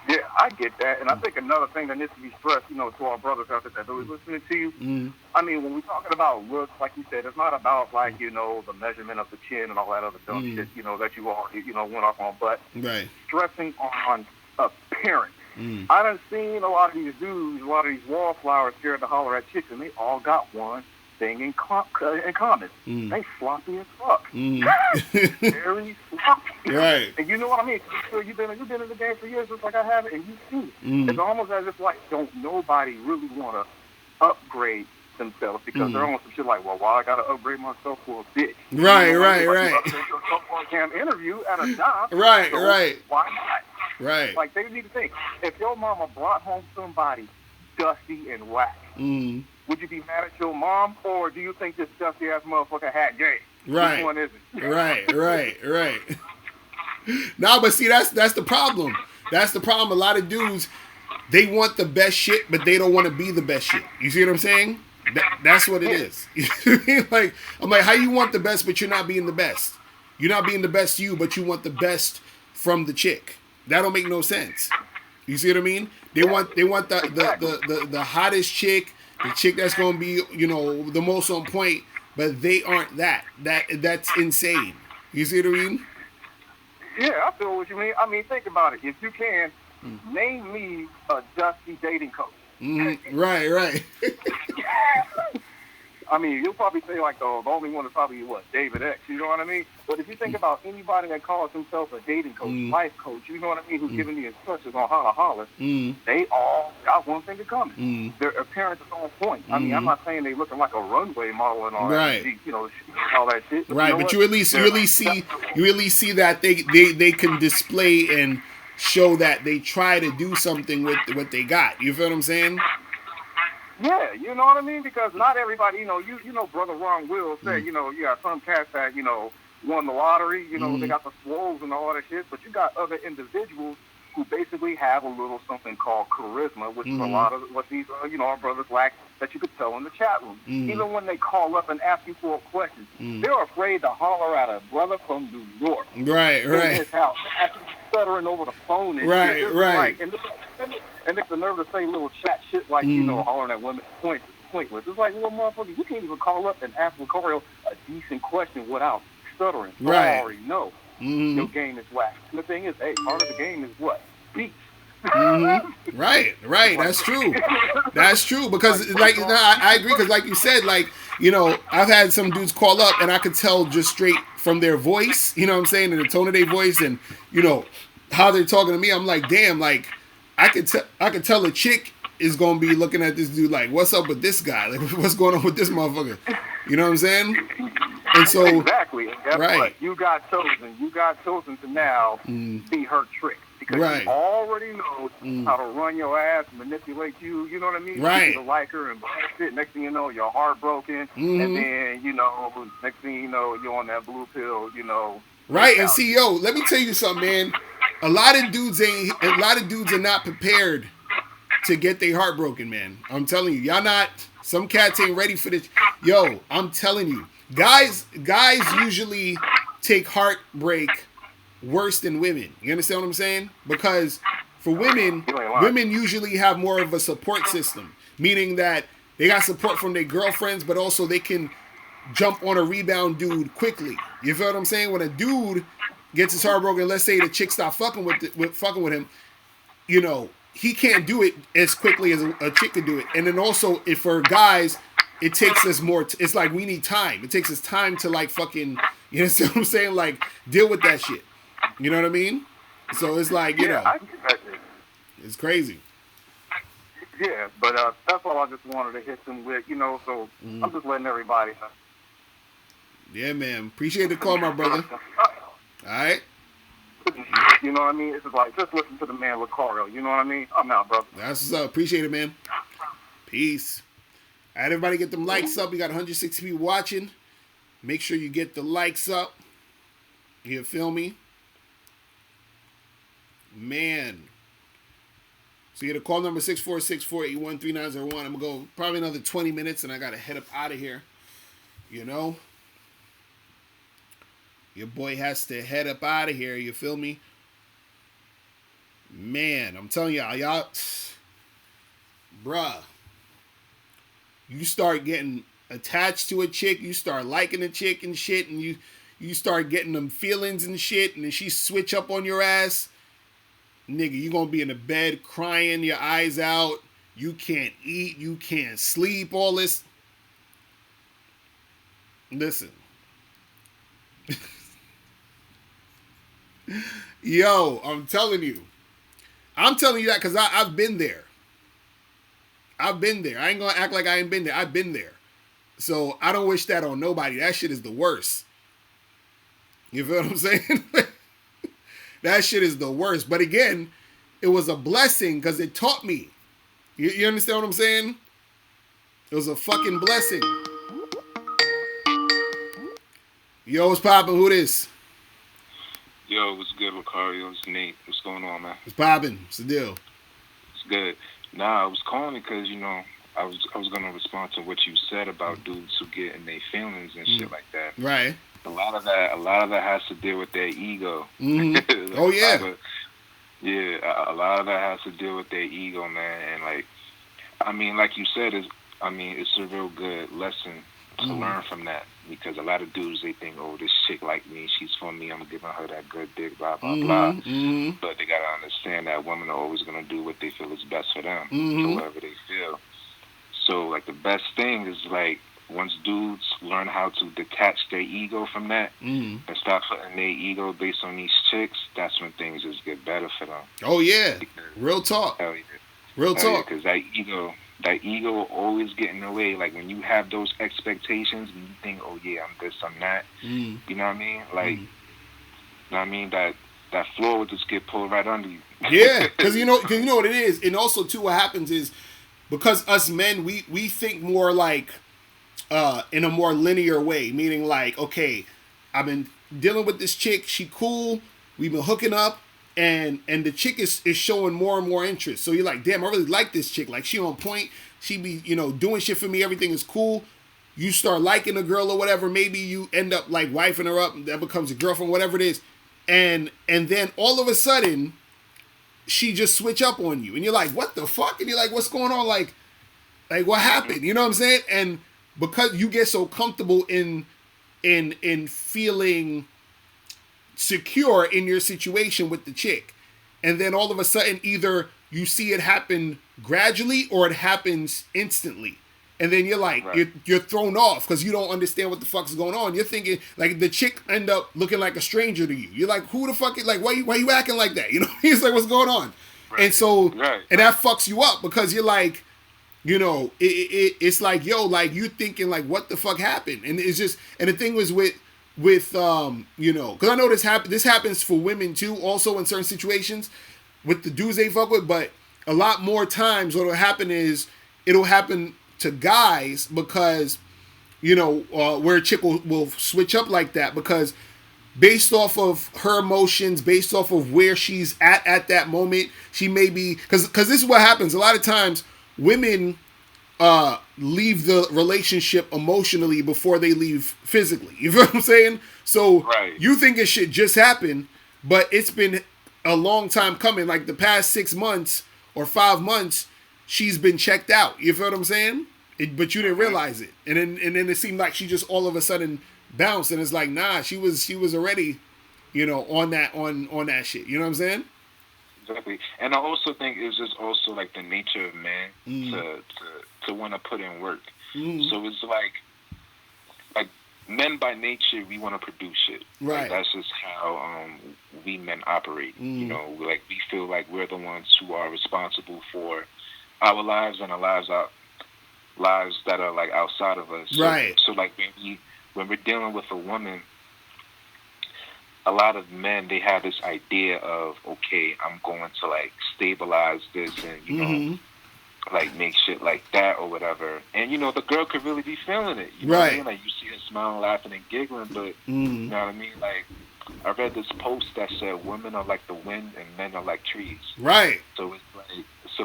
Yeah, I get that. And I think another thing that needs to be stressed, to our brothers out there that are listening to you, I mean, when we're talking about looks, like you said, it's not about, like, the measurement of the chin and all that other dumb shit, that you all, went off on. But stressing on appearance. I done seen a lot of these dudes, a lot of these wallflowers scared to holler at chicks, and they all got one. thing in common. They floppy as fuck. Very floppy. Right. And you know what I mean? So you've been in the game for years, just like I have, and you see it. It's almost as if like don't nobody really want to upgrade themselves because they're on some shit like, well, why I gotta upgrade myself for a bitch? Right, you know, right, like, right. You upgrade yourself for a damn interview at a job. Right, so right. Why not? Right. Like they need to think. If your mama brought home somebody dusty and whack, would you be mad at your mom, or do you think this dusty ass motherfucker had game? Right. Which one is it? Right. No, but see, that's the problem. That's the problem. A lot of dudes, they want the best shit, but they don't want to be the best shit. You see what I'm saying? That's what it is. Like, I'm like, how you want the best, but you're not being the best? You're not being the best you, but you want the best from the chick. That don't make no sense. You see what I mean? They want the hottest chick, the chick that's gonna be, you know, the most on point, but they aren't that. That's insane. You see what I mean? Yeah, I feel what you mean. I mean, think about it. If you can, name me a dusty dating coach. Right. I mean, you'll probably say like the only one is probably David X. You know what I mean? But if you think about anybody that calls himself a dating coach, life coach, you know what I mean, who's giving the instructions on how to holler, they all got one thing in common. Their appearance is on point. I mean, I'm not saying they looking like a runway model and all that, you know, all that shit. But right, you know but you at least see that they can display and show that they try to do something with what they got. You feel what I'm saying? Yeah, you know what I mean? Because not everybody, you know, Brother Ron Will said, you know, you got some cats that, you know, won the lottery, you know, they got the swoles and all that shit, but you got other individuals who basically have a little something called charisma, which is a lot of what these, you know, our brothers lack that you could tell in the chat room. Even when they call up and ask you for a question, they're afraid to holler at a brother from New York. Right. In his house, actually stuttering over the phone and shit. Right. And it's the nerve to say little chat shit like, you know, hollering at women pointless. It's like, well, motherfucker, you can't even call up and ask Locario a decent question without stuttering. So I already know your game is whack. And the thing is, hey, part of the game is what? Beats. Right. That's true. Because like, I agree. Because like you said, like, you know, I've had some dudes call up and I could tell just straight from their voice, you know what I'm saying, and the tone of their voice and, you know, how they're talking to me. I'm like, damn, like, I could tell a chick is gonna be looking at this dude like, what's up with this guy? Like, what's going on with this motherfucker? You know what I'm saying? And so exactly. And guess what? You got chosen. You got chosen to now be her trick because you already know how to run your ass, manipulate you. You know what I mean? Right. You to like her and shit. Next thing you know, you're heartbroken, and then you know, next thing you know, you're on that blue pill. You know. Right. And see, yo, let me tell you something, man. A lot of dudes are not prepared to get their heart broken, man. I'm telling you, y'all not. Some cats ain't ready for this. Yo, I'm telling you, guys usually take heartbreak worse than women. You understand what I'm saying? Because for women usually have more of a support system, meaning that they got support from their girlfriends, but also they can jump on a rebound dude quickly. You feel what I'm saying? When a dude gets his heart broken, let's say the chick stop fucking with him, you know, he can't do it as quickly as a chick can do it. And then also, if for guys, it takes us more. It's like we need time. It takes us time to like fucking, you know what I'm saying? Like deal with that shit. You know what I mean? So it's like, you know, it's crazy. Yeah, but that's all I just wanted to hit them with, you know. So I'm just letting everybody know. Yeah, man. Appreciate the call, my brother. All right. You know what I mean? It's just like, just listen to the man Locario. You know what I mean? I'm out, brother. That's what's up. Appreciate it, man. Peace. All right, everybody get them likes up. We got 160 people watching. Make sure you get the likes up. You feel me? Man. So you get a call number 646-481-3901. I'm going to go probably another 20 minutes and I got to head up out of here. You know? Your boy has to head up out of here. You feel me? Man, I'm telling y'all, bruh, you start getting attached to a chick, you start liking a chick and shit, and you start getting them feelings and shit, and then she switch up on your ass, nigga, you gonna be in the bed crying your eyes out, you can't eat, you can't sleep, all this. Listen. Yo, I'm telling you that because I've been there. I've been there. I ain't gonna act like I ain't been there. I've been there. So I don't wish that on nobody. That shit is the worst. You feel what I'm saying? That shit is the worst. But again, it was a blessing because it taught me. You understand what I'm saying? It was a fucking blessing. Yo, what's poppin'? Who this? Yo, what's good, Locario? It's Nate. What's going on, man? What's poppin'? What's the deal? It's good. Nah, I was calling because, I was gonna respond to what you said about dudes who get in their feelings and shit like that. Right. A lot of that has to deal with their ego. Mm-hmm. Oh yeah. A lot of that has to deal with their ego, man. And like you said, it's a real good lesson to learn from that, because a lot of dudes, they think, oh, this chick like me, she's for me, I'm giving her that good dick, blah blah blah. Mm-hmm. But they gotta understand that women are always gonna do what they feel is best for them, Mm-hmm. whatever they feel. So like the best thing is like once dudes learn how to detach their ego from that and start putting their ego based on these chicks, that's when things just get better for them. Oh yeah, because, real talk. Yeah. Real talk. Because that ego will always get in the way. Like when you have those expectations and you think, oh yeah, I'm this, I'm that. You know what I mean? Like, you know what I mean? That floor will just get pulled right under you. Yeah, because you know what it is, and also too, what happens is because us men, we think more like in a more linear way, meaning like, okay, I've been dealing with this chick, she cool, we've been hooking up, and the chick is showing more and more interest. So you're like, damn, I really like this chick, like she on point, she be doing shit for me, everything is cool. You start liking a girl or whatever, maybe you end up like wifing her up, that becomes a girlfriend, whatever it is, and then all of a sudden she just switch up on you, and you're like, what the fuck? And you're like, what's going on? Like what happened? You know what I'm saying? And because you get so comfortable in feeling secure in your situation with the chick, and then all of a sudden either you see it happen gradually or it happens instantly, and then you're like, right, you're thrown off because you don't understand what the fuck's going on. You're thinking like the chick end up looking like a stranger to you. You're like, who the fuck is, like, why you acting like that? You know, he's like, what's going on? Right. And so and that fucks you up because you're like, it's like, yo, like you thinking like, what the fuck happened? And it's just, and the thing was with because I know this happens for women too, also in certain situations with the dudes they fuck with, but a lot more times what'll happen is it'll happen to guys because, where a chick will switch up like that because based off of her emotions, based off of where she's at that moment, she may be, because this is what happens. A lot of times women leave the relationship emotionally before they leave physically. You feel what I'm saying? So you think it should just happen, but it's been a long time coming. Like the past 6 months or 5 months, she's been checked out. You feel what I'm saying? But you didn't realize it, and then it seemed like she just all of a sudden bounced, and it's like, nah, she was already, on that shit. You know what I'm saying? Exactly. And I also think it's just also like the nature of man to want to put in work. So it's like men by nature, we want to produce shit. Right. Like, that's just how we men operate. Like we feel like we're the ones who are responsible for our lives and our lives that are like outside of us. Right. So like when we're dealing with a woman, a lot of men, they have this idea of, okay, I'm going to like stabilize this and like make shit like that or whatever. And the girl could really be feeling it. You know what I mean? Like you see her smiling, laughing, and giggling, but you know what I mean? Like I read this post that said women are like the wind and men are like trees. Right. So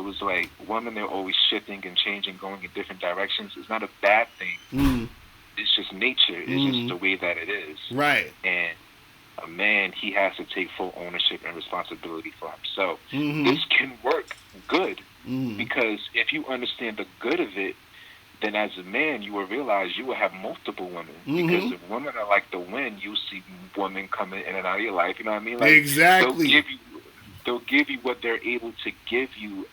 it's like women are always shifting and changing, going in different directions. It's not a bad thing. It's just nature. It's just the way that it is. Right. And a man, he has to take full ownership and responsibility for himself. This can work good because if you understand the good of it, then as a man, you will realize you will have multiple women. Because if women are like the wind, you'll see women coming in and out of your life. You know what I mean? Like, exactly. They'll give you what they're able to give you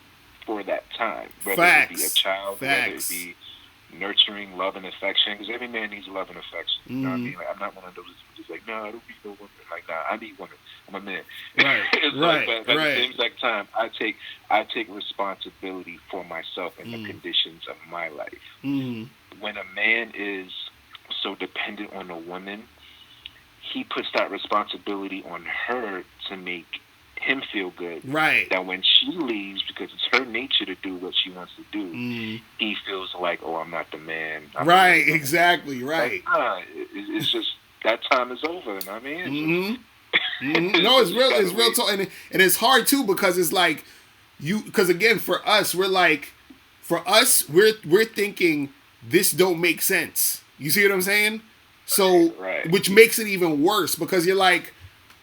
for that time. Whether Facts. it be a child, Facts. whether it be nurturing, love, and affection, because every man needs love and affection. You know what I mean? Like, I'm not one of those just like, no, I don't need no woman. Like, nah, I need women. I'm a man. Right, right, but at right. the same exact time, I take responsibility for myself and the conditions of my life. When a man is so dependent on a woman, he puts that responsibility on her to make him feel good. Right. That when she leaves, because it's her nature to do what she wants to do, he feels like, oh, I'm not the man. Right, exactly, right. Like, it's just, that time is over, you know what I mean? No, it's real. It's real talk, and it's hard too, because it's like because again, for us, we're thinking this don't make sense. You see what I'm saying? So, right. Which makes it even worse, because you're like,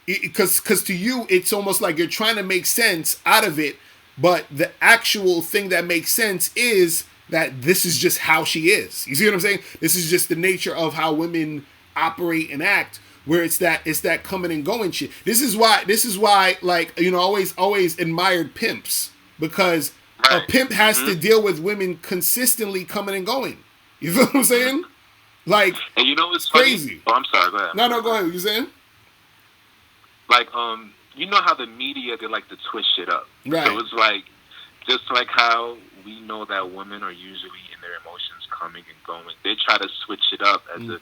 because to you, it's almost like you're trying to make sense out of it, but the actual thing that makes sense is that this is just how she is. You see what I'm saying? This is just the nature of how women operate and act, where it's that coming and going shit. This is why, like, you know, always admired pimps, because a pimp has to deal with women consistently coming and going. You feel what I'm saying? Like, and you know what's crazy. Oh, I'm sorry. Go ahead. No, go ahead. You saying? Like, you know how the media, they like to twist shit up. Right. So it's like, just like how we know that women are usually in their emotions coming and going, they try to switch it up as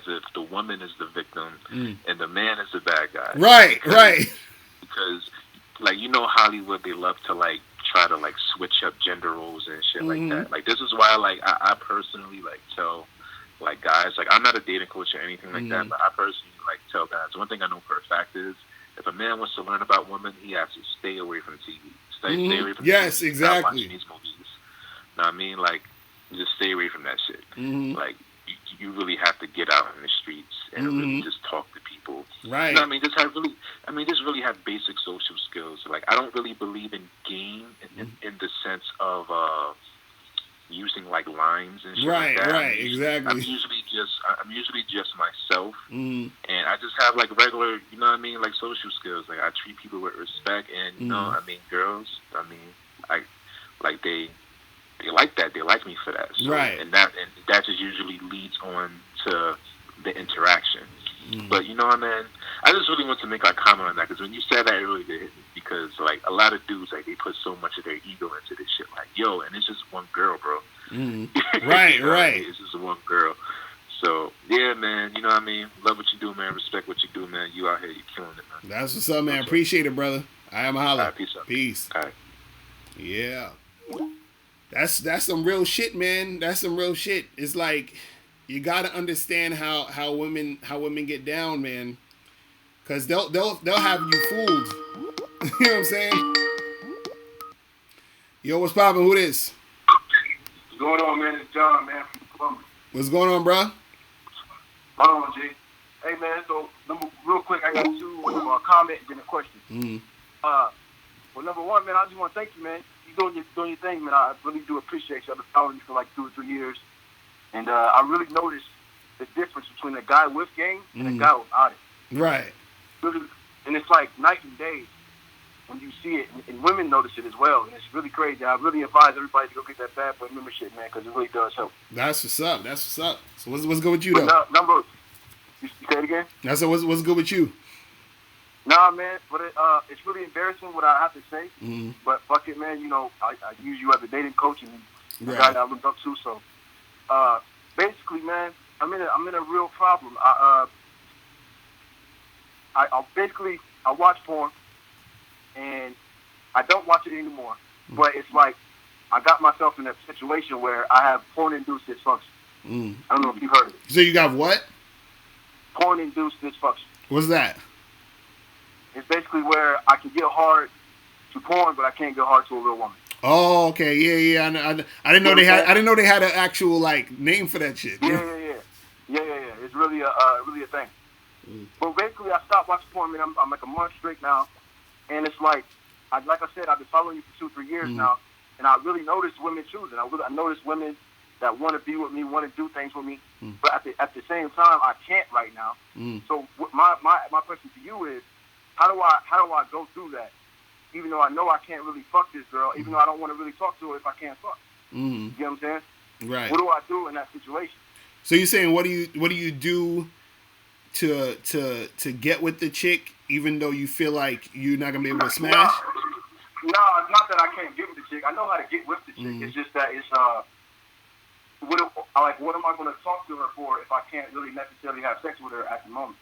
if the woman is the victim and the man is the bad guy. Right, Because, like, you know, Hollywood, they love to, like, try to, like, switch up gender roles and shit like that. Like, this is why, like, I personally, like, tell, like, guys, like, I'm not a dating coach or anything like that, but I personally, like, tell guys, one thing I know for a fact is, if a man wants to learn about women, he has to stay away from TV. Stay away from yes, TV. exactly. Stop watching these movies. Know what I mean? Like, just stay away from that shit. Like, you really have to get out in the streets and really just talk to people. Right. You know what I mean? Just really have basic social skills. Like, I don't really believe in game in the sense of using, like, lines and shit like that. Right, exactly. I'm usually just myself, and I just have, like, regular, you know what I mean, like, social skills. Like, I treat people with respect, and, you know, I mean, girls, I mean, they like that. They like me for that. So, right. And that just usually leads on to the interaction. But, you know what, man? I just really want to make a comment on that, because when you said that, it really did hit me. Because, like, a lot of dudes, like, they put so much of their ego into this shit. Like, yo, and it's just one girl, bro. Right, right. It's just one girl. So, yeah, man, you know what I mean? Love what you do, man. Respect what you do, man. You out here, you're killing it, man. That's what's up, man. Appreciate it, brother. I am a holla. All right, peace out. Peace. All right. Yeah. That's some real shit, man. That's some real shit. It's like, you gotta understand how women get down, man. Cause they'll have you fooled. You know what I'm saying? Yo, what's poppin'? Who this? What's going on, man? It's John, man, from Columbus. What's going on, bro? Hold on, G. Hey, man, so real quick, I got two comments and a question. Well, number one, man, I just want to thank you, man. You doing your thing, man. I really do appreciate you. I've been following you for like 2 or 3 years, and I really noticed the difference between a guy with game and a guy without it. Right. Really, and it's like night and day when you see it, and women notice it as well. And it's really crazy. I really advise everybody to go get that bad boy membership, man, because it really does help. That's what's up. So what's good with you, though? You say it again? I said, what's good with you? Nah, man, but it's really embarrassing what I have to say. But fuck it, man. You know, I use you as a dating coach and the guy that I look up to. So, basically, man, I'm in a real problem. I watch porn, and I don't watch it anymore. But it's like I got myself in a situation where I have porn-induced dysfunction. I don't know if you've heard of it. So you got what? Porn-induced dysfunction. What's that? It's basically where I can get hard to porn, but I can't get hard to a real woman. Oh, okay, yeah. I didn't know they had. I didn't know they had an actual like name for that shit. Yeah. It's really a thing. But basically, I stopped watching porn. I mean, I'm like a month straight now, and it's like I said, I've been following you for 2-3 years now, and I really noticed women choosing. I noticed women that want to be with me, want to do things with me, but at the same time, I can't right now. So my question to you is, how do I go through that? Even though I know I can't really fuck this girl, even though I don't want to really talk to her if I can't fuck. You know what I'm saying? Right. What do I do in that situation? So you're saying what do you do to get with the chick, even though you feel like you're not gonna be able to smash? No, it's not that I can't get with the chick. I know how to get with the chick. It's just that it's what am I going to talk to her for if I can't really necessarily have sex with her at the moment?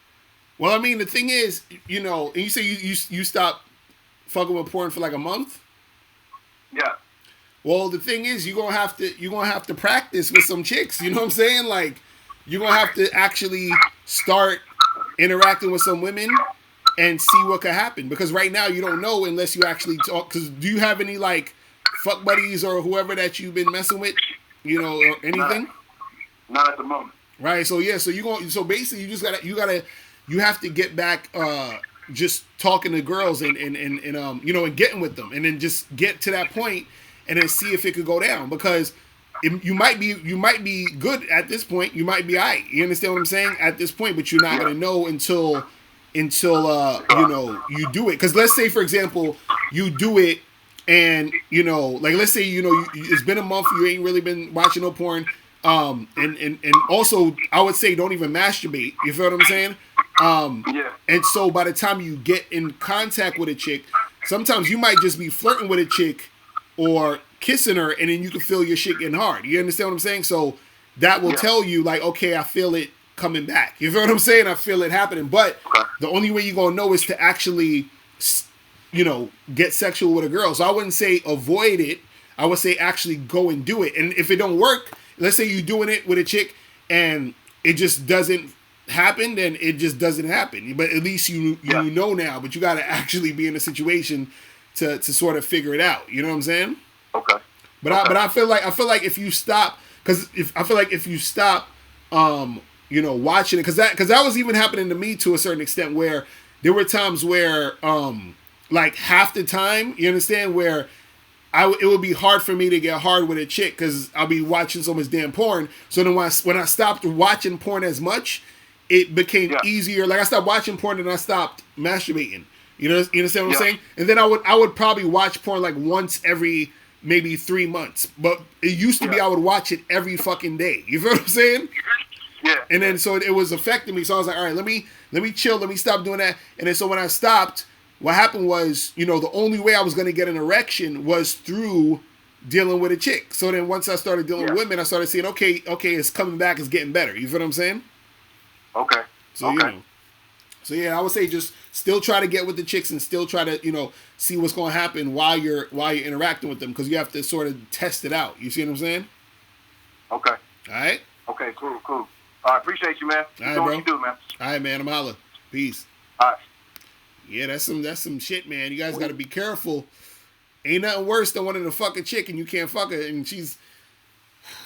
Well, I mean, the thing is, you know, and you say you stop fucking with porn for like a month. Yeah. Well, the thing is, you're gonna have to practice with some chicks. You know what I'm saying? Like, you're gonna have to actually start interacting with some women and see what could happen. Because right now you don't know unless you actually talk. Because do you have any like fuck buddies or whoever that you've been messing with? You know, or anything? Not at the moment. Right. So yeah. So basically, you have to get back. Just talking to girls and you know, and getting with them, and then just get to that point and then see if it could go down, because you might be good at this point, you might be alright, you understand what I'm saying, at this point, but you're not gonna know until you know, you do it. Because let's say, for example, you do it and, you know, like, let's say, you know, it's been a month, you ain't really been watching no porn, and also I would say don't even masturbate, you feel what I'm saying? And so by the time you get in contact with a chick, sometimes you might just be flirting with a chick or kissing her, and then you can feel your shit getting hard. You understand what I'm saying? So that will tell you, like, okay, I feel it coming back. You feel what I'm saying? I feel it happening. But the only way you're going to know is to actually, you know, get sexual with a girl. So I wouldn't say avoid it. I would say actually go and do it. And if it don't work, let's say you're doing it with a chick and it just doesn't happen, then it just doesn't happen. But at least you know now. But you got to actually be in a situation to sort of figure it out. You know what I'm saying? Okay. But I feel like if you stop, if you stop, you know, watching it, because that was even happening to me to a certain extent, where there were times where like half the time, you understand, where it would be hard for me to get hard with a chick because I'll be watching so much damn porn. So then when I stopped watching porn as much, it became easier. Like, I stopped watching porn and I stopped masturbating. You understand what I'm saying? And then I would probably watch porn like once every maybe 3 months. But it used to be I would watch it every fucking day. You feel what I'm saying? Yeah. And then so it was affecting me. So I was like, all right, let me chill. Let me stop doing that. And then so when I stopped, what happened was, you know, the only way I was going to get an erection was through dealing with a chick. So then once I started dealing with women, I started seeing, okay, it's coming back. It's getting better. You feel what I'm saying? Okay. So, you know. So, yeah, I would say just still try to get with the chicks and still try to, you know, see what's going to happen while you're interacting with them, because you have to sort of test it out. You see what I'm saying? Okay. All right? Okay, cool. I appreciate you, man. All right, do bro. what you do, man. All right, man. I'm holla. Peace. All right. Yeah, that's some shit, man. You guys got to be careful. Ain't nothing worse than wanting to fuck a chick and you can't fuck her, and she's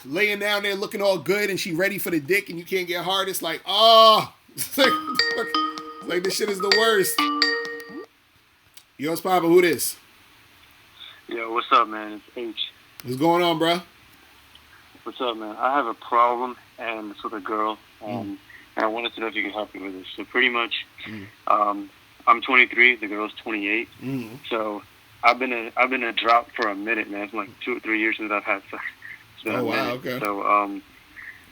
laying down there looking all good and she ready for the dick and you can't get hard. It's like, oh, it's like this shit is the worst. Yo, it's Papa. Who this? Yo, what's up, man? It's H. What's going on, bro? What's up, man? I have a problem, and it's with a girl, and I wanted to know if you could help me with this. So pretty much, I'm 23, the girl's 28, so I've been a drought for a minute, man. It's like 2 or 3 years since I've had sex. Oh, wow, okay. So,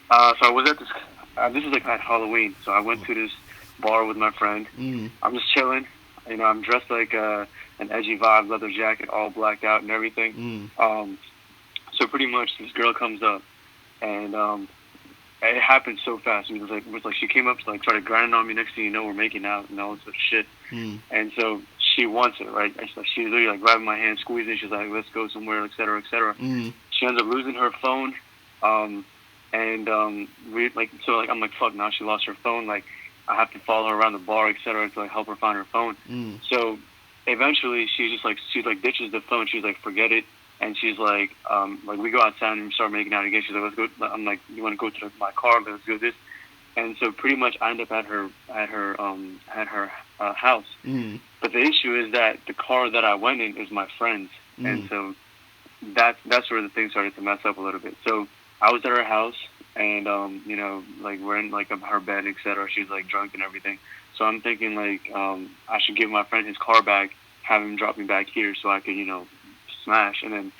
so I was at this is like at Halloween, so I went to this bar with my friend. I'm just chilling. You know, I'm dressed like an edgy vibe, leather jacket, all blacked out and everything. So pretty much this girl comes up, and it happened so fast. It was like she came up to like try to grind on me. Next thing you know, we're making out and all this sort of shit. And so she wants it, right? She's literally like grabbing my hand, squeezing. She's like, "Let's go somewhere," et cetera, et cetera. She ends up losing her phone, and we like so like I'm like, fuck, now she lost her phone. Like, I have to follow her around the bar, et cetera, to like help her find her phone. So eventually she ditches the phone. She's like, forget it. And she's like we go outside and we start making out again. She's like, let's go. I'm like, you want to go to my car? Let's do this. And so pretty much I end up at her house. But the issue is that the car that I went in is my friend's, and so that's where the thing started to mess up a little bit. So I was at her house, and you know, like we're in like her bed, etc. She's like drunk and everything. So I'm thinking like I should give my friend his car back, have him drop me back here, so I could, you know, smash and then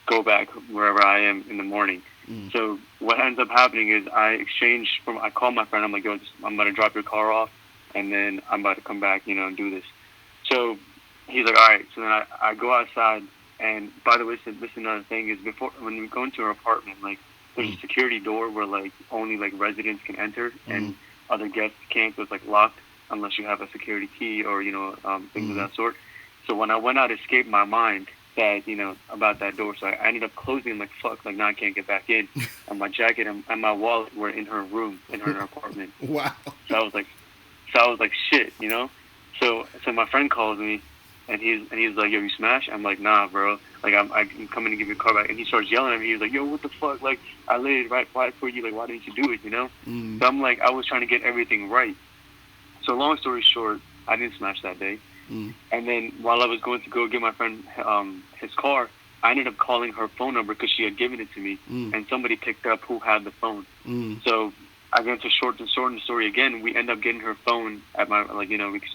go back wherever I am in the morning. So what ends up happening is I call my friend. I'm like, yo, I'm going to drop your car off, and then I'm about to come back, and do this. So he's like, all right. So then I go outside, and by the way, this is another thing is when we go into our apartment, like there's a security door where like only like residents can enter, and other guests can't. So it's like locked unless you have a security key or things of that sort. So when I went out, it escaped my mind that about that door. So I ended up closing. Like fuck, like now I can't get back in. And my jacket and my wallet were in her room, in her apartment. Wow. So I was like shit, So my friend calls me, and he's like, yo, you smashed? I'm like, nah, bro. Like I'm coming to give your car back. And he starts yelling at me. He's like, yo, what the fuck? Like I laid it right for you. Like why didn't you do it? So I'm like, I was trying to get everything right. So long story short, I didn't smash that day. And then while I was going to go get my friend his car, I ended up calling her phone number because she had given it to me, and somebody picked up who had the phone. So again, to shorten the story again, we end up getting her phone at my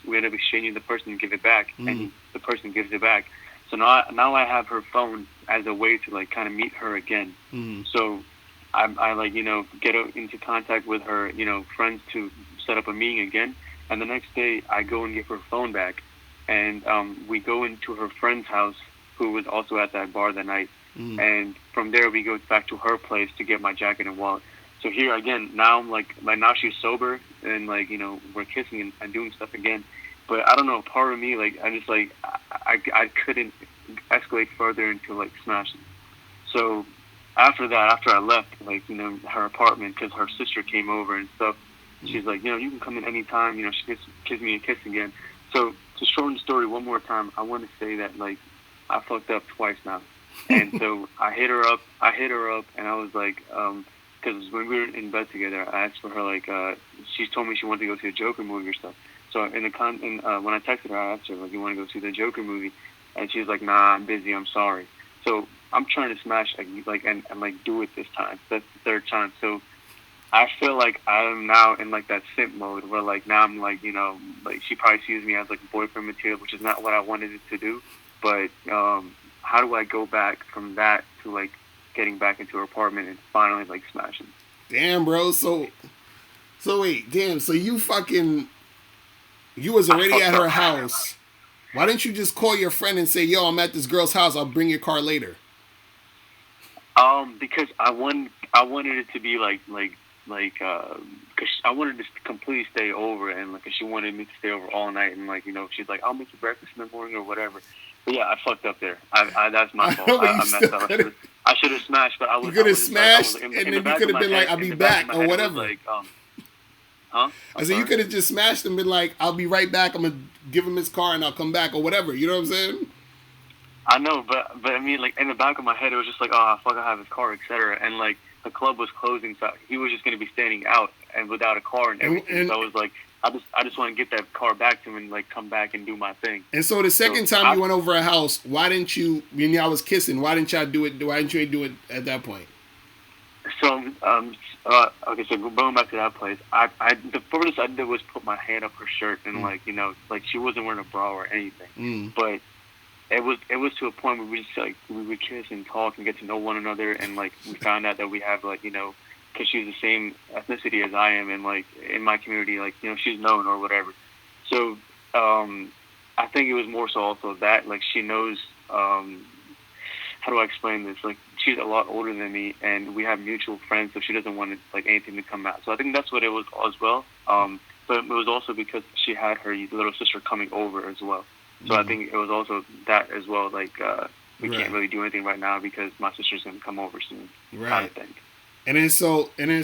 we end up exchanging the person to give it back, and the person gives it back. So now I have her phone as a way to like kind of meet her again. So I like get into contact with her friends to set up a meeting again. And the next day I go and get her phone back, and we go into her friend's house who was also at that bar that night. And from there we go back to her place to get my jacket and wallet. So here again, now I'm like now she's sober, and like we're kissing and doing stuff again. But I don't know, part of me like I just like I couldn't escalate further into like smashing. So after I left her apartment because her sister came over and stuff, she's like, you can come in anytime. She gives me a kiss again. So to shorten the story one more time, I want to say that like I fucked up twice now, and so I hit her up, and I was like, because when we were in bed together, I asked for her like, she told me she wanted to go see a Joker movie or stuff. So when I texted her, I asked her like, you want to go see the Joker movie, and she's like, nah, I'm busy, I'm sorry. So I'm trying to smash and do it this time. That's the third time. So I feel like I'm now in like that simp mode where like now I'm like like she probably sees me as like boyfriend material, which is not what I wanted it to do. But how do I go back from that to like getting back into her apartment and finally like smashing? Damn, bro. So wait, damn. So you was already at her house. Why didn't you just call your friend and say, yo, I'm at this girl's house, I'll bring your car later? Because I wanted it to be because I wanted to completely stay over, and like she wanted me to stay over all night, and like she's like, I'll make you breakfast in the morning or whatever. But yeah, I fucked up there. That's my fault. I messed up. I should have smashed, but I was. You could have smashed, like, and then you could have been like, I'll be back or whatever. Like, huh? I said you could have just smashed and been like, I'll be right back. I'm gonna give him his car and I'll come back or whatever. You know what I'm saying? I know, but I mean, like in the back of my head, it was just like, oh fuck, I have his car, etc. And like the club was closing, so he was just gonna be standing out and without a car and everything. So I was like, I just want to get that car back to him and like come back and do my thing. And so the second time you went over a house, why didn't you? When y'all was kissing, why didn't y'all do it? Why didn't you do it at that point? So okay, so going back to that place, the furthest I did was put my hand up her shirt and like she wasn't wearing a bra or anything, but it was to a point where we just like we would kiss and talk and get to know one another, and like we found out that we have like because she's the same ethnicity as I am, and like in my community, like she's known or whatever. So I think it was more so also that like she knows how do I explain this? Like she's a lot older than me, and we have mutual friends, so she doesn't want like anything to come out. So I think that's what it was as well. But it was also because she had her little sister coming over as well. So I think it was also that as well. Like we can't really do anything right now because my sister's gonna come over soon. Right. Kind of thing. And then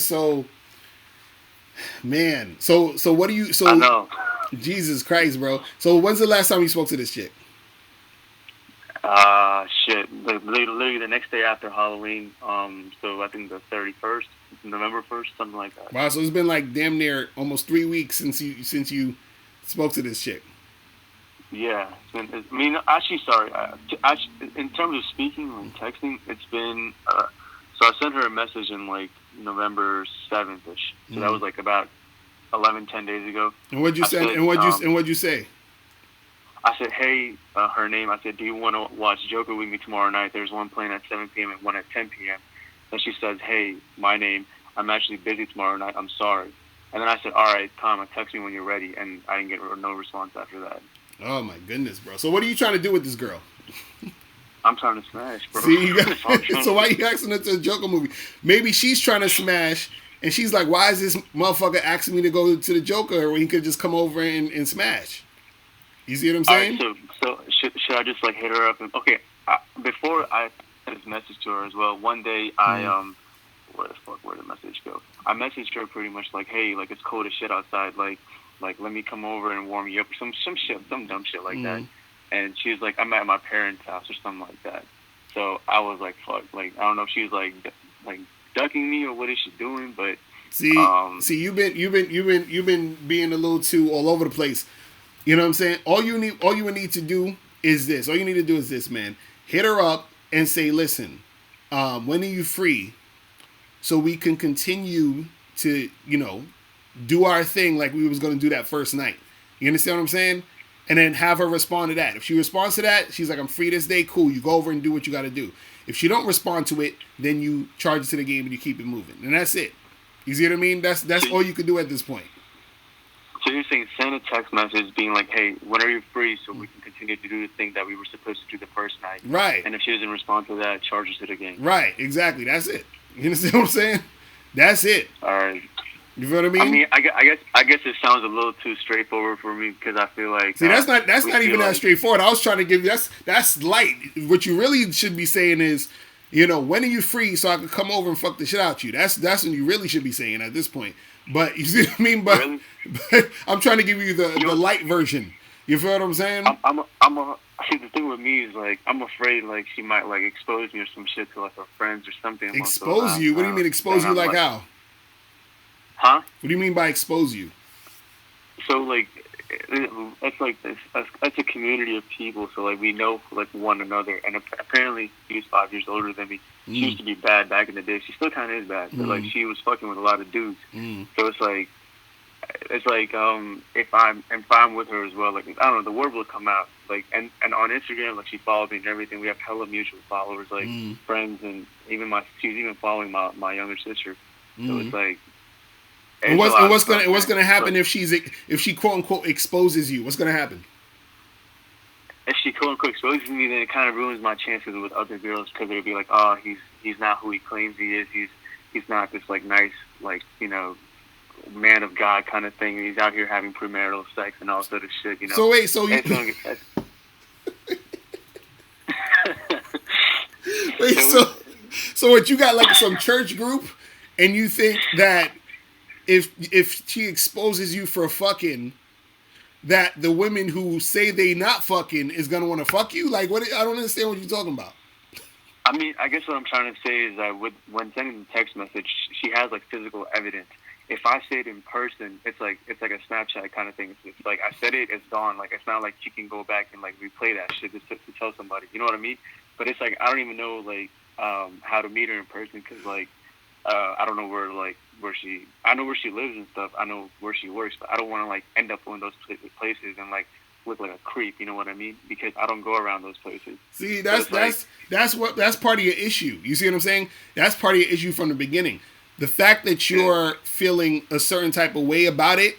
so, man. So what do you? So I know. Jesus Christ, bro. So when's the last time you spoke to this chick? Shit. Literally the next day after Halloween. So I think the 31st, November 1st, something like that. Wow. So it's been like damn near almost 3 weeks since you spoke to this chick. Yeah. I mean, actually, sorry. In terms of speaking and texting, it's been. So I sent her a message in like November 7th-ish. So that was like about 10 days ago. And what'd you send? And what'd you say? I said, hey, her name. I said, do you want to watch Joker with me tomorrow night? There's one playing at 7 p.m. and one at 10 p.m. Then she says, "Hey, my name. I'm actually busy tomorrow night. I'm sorry." And then I said, "All right, Tom, text me when you're ready." And I didn't get no response after that. Oh my goodness, bro. So what are you trying to do with this girl? I'm trying to smash, bro. See, so why are you asking her to a Joker movie? Maybe she's trying to smash, and she's like, why is this motherfucker asking me to go to the Joker when he could just come over and smash? You see what I'm saying? All right, so should I just like hit her up? Okay, before I sent this message to her as well, one day where did the message go? I messaged her pretty much like, hey, like it's cold as shit outside, like let me come over and warm you up, some shit, some dumb shit like that. And she was like, I'm at my parents' house or something like that. So I was like, fuck, like I don't know if she's like ducking me or what is she doing, but see, you've been being a little too all over the place. You know what I'm saying? All you would need to do is this. All you need to do is this, man. Hit her up and say, listen, when are you free? So we can continue to, do our thing like we was going to do that first night. You understand what I'm saying? And then have her respond to that. If she responds to that, she's like, I'm free this day. Cool. You go over and do what you got to do. If she don't respond to it, then you charge it to the game and you keep it moving. And that's it. You see what I mean? That's all you can do at this point. So you're saying send a text message being like, hey, when are you free so we can continue to do the thing that we were supposed to do the first night? Right. And if she doesn't respond to that, charge it to the game. Right. Exactly. That's it. You understand what I'm saying? That's it. All right. You feel what I mean? I mean, I guess it sounds a little too straightforward for me because I feel like see that's not even that straightforward. I was trying to give you that's light. What you really should be saying is, when are you free so I can come over and fuck the shit out you? That's when you really should be saying at this point. But you see what I mean? But, really? but I'm trying to give you the light version. You feel what I'm saying? See, the thing with me is like I'm afraid like she might like expose me or some shit to like her friends or something. Expose you? What do you mean expose you? Like how? Huh? What do you mean by expose you? So like, it's like this. It's a community of people. So like we know like one another. And apparently she's 5 years older than me. She used to be bad back in the day. She still kind of is bad. But like she was fucking with a lot of dudes. So it's like if I'm with her as well, like I don't know, the word will come out. Like and on Instagram, like she followed me and everything. We have hella mutual followers, like friends, and she's even following my younger sister. So it's like. And what's gonna happen if she quote unquote exposes you? What's gonna happen? If she quote unquote exposes me, then it kind of ruins my chances with other girls because they'll be like, oh, he's not who he claims he is. He's not this like nice like man of God kind of thing. He's out here having premarital sex and all sort of shit. So wait, so you wait, so what? You got like some church group, and you think that if she exposes you for fucking, that the women who say they not fucking is gonna want to fuck you? Like, what? I don't understand what you're talking about. I mean, I guess what I'm trying to say is that when sending the text message, she has like physical evidence. If I say it in person, it's like a Snapchat kind of thing. It's like I said it, it's gone. Like it's not like she can go back and like replay that shit just to tell somebody. You know what I mean? But it's like I don't even know like how to meet her in person because like I don't know where she. I know where she lives and stuff. I know where she works, but I don't want to like end up in those places and like look like a creep. You know what I mean? Because I don't go around those places. See, that's part of your issue. You see what I'm saying? That's part of your issue from the beginning. The fact that you're feeling a certain type of way about it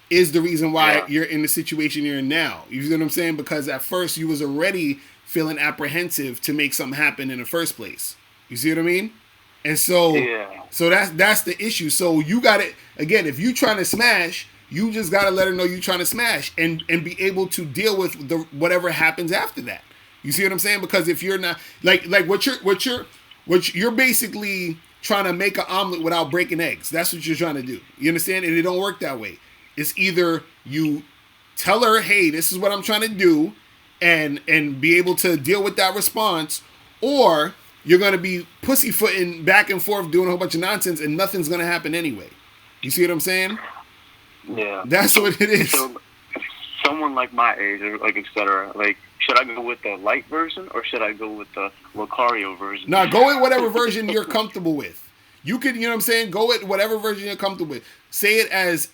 is the reason why you're in the situation you're in now. You see what I'm saying? Because at first you was already feeling apprehensive to make something happen in the first place. You see what I mean? And so, so that's the issue. So you got it again. If you trying to smash, you just got to let her know you trying to smash and be able to deal with whatever happens after that. You see what I'm saying? Because if you're not like what you're basically trying to make an omelet without breaking eggs. That's what you're trying to do. You understand? And it don't work that way. It's either you tell her, hey, this is what I'm trying to do, and be able to deal with that response, or you're going to be pussyfooting back and forth doing a whole bunch of nonsense and nothing's going to happen anyway. You see what I'm saying? Yeah. That's what it is. So, someone like my age, or like, etc., like, should I go with the light version or should I go with the Locario version? No, go with whatever version you're comfortable with. You could, you know what I'm saying? Go with whatever version you're comfortable with. Say it as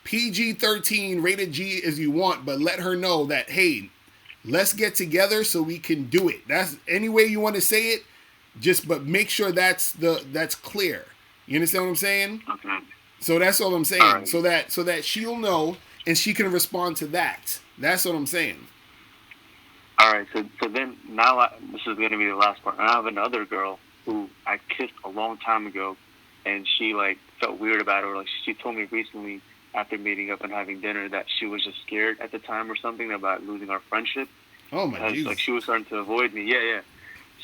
PG-13 rated G as you want, but let her know that, hey, let's get together so we can do it. That's any way you want to say it. but make sure that's clear. You understand what I'm saying? Okay. So that's all I'm saying. All right. So that she'll know and she can respond to that. That's what I'm saying. All right. So then now this is going to be the last part. I have another girl who I kissed a long time ago, and she like felt weird about it. Or like she told me recently after meeting up and having dinner that she was just scared at the time or something about losing our friendship. Oh my Jesus. Like she was starting to avoid me. Yeah.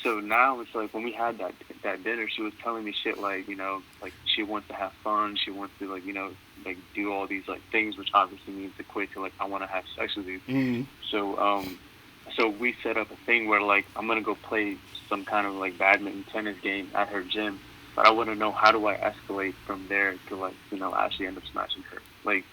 So now it's like when we had that dinner, she was telling me shit like, you know, like she wants to have fun, she wants to like, you know, like do all these like things, which obviously means equate to like I want to have sex with you. Mm-hmm. So we set up a thing where like I'm gonna go play some kind of like badminton tennis game at her gym, but I want to know how do I escalate from there to like, you know, actually end up smashing her like.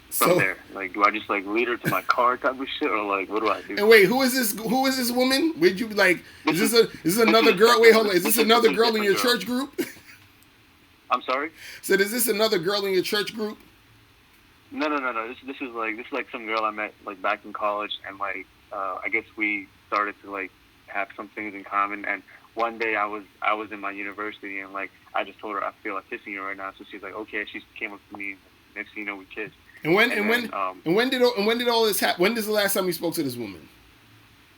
From there, like, do I just like lead her to my car type of shit, or like, what do I do? And wait, who is this woman? Would you like? Is this another girl? Wait, hold on. Is this another girl in your church group? I'm sorry. So is this another girl in your church group? No. This is like some girl I met like back in college, and like I guess we started to like have some things in common. And one day I was in my university, and like I just told her I feel like kissing her right now. So she's like, okay. She came up to me. Next thing you know, we kissed. And when did all this happen? When is the last time you spoke to this woman?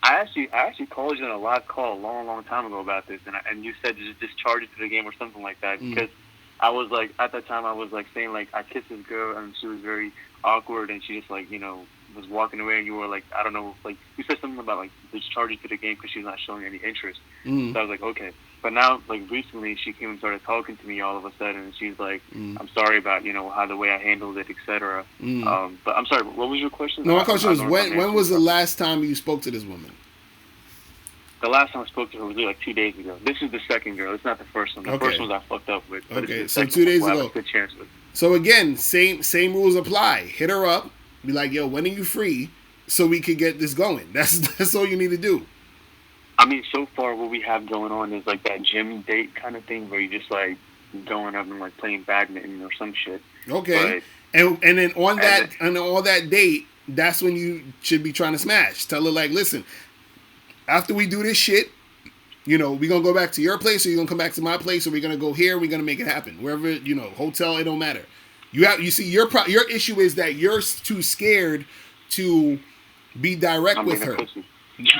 I actually called you on a live call a long time ago about this, and you said to just discharge it to the game or something like that, because I was like, at that time I was like saying like I kissed this girl and she was very awkward and she just like, you know, was walking away, and you were like, I don't know, like you said something about like discharge it to the game because she's not showing any interest. So I was like, okay. But now, like recently, she came and started talking to me all of a sudden, and she's like, "I'm sorry about, you know, how the way I handled it, etc." But I'm sorry. What was your question? No, my question was when was the last time you spoke to this woman? The last time I spoke to her was like 2 days ago. This is the second girl. It's not the first one. The first one I fucked up with. But okay, so 2 days ago. Good chance with. So again, same rules apply. Hit her up. Be like, yo, when are you free? So we could get this going. That's all you need to do. I mean, so far what we have going on is like that gym date kind of thing where you just like going up and like playing badminton or some shit. Okay. But, and then on that date, that's when you should be trying to smash. Tell her like, listen, after we do this shit, you know, we're gonna go back to your place, or you're gonna come back to my place, or we're gonna go here, we're gonna make it happen. Wherever, you know, hotel, it don't matter. You see your issue is that you're too scared to be direct with her.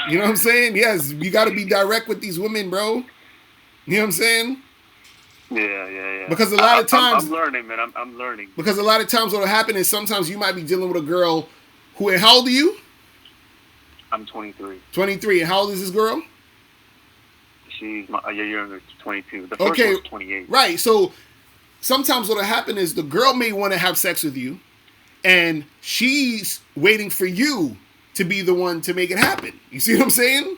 You know what I'm saying? Yes, you got to be direct with these women, bro. You know what I'm saying? Yeah. Because a lot of times... I'm learning, man. I'm learning. Because a lot of times what will happen is sometimes you might be dealing with a girl who... How old are you? I'm 23. 23. And how old is this girl? She's a year younger, 22. The first one's 28. Right. So sometimes what will happen is the girl may want to have sex with you, and she's waiting for you to be the one to make it happen. You see what I'm saying?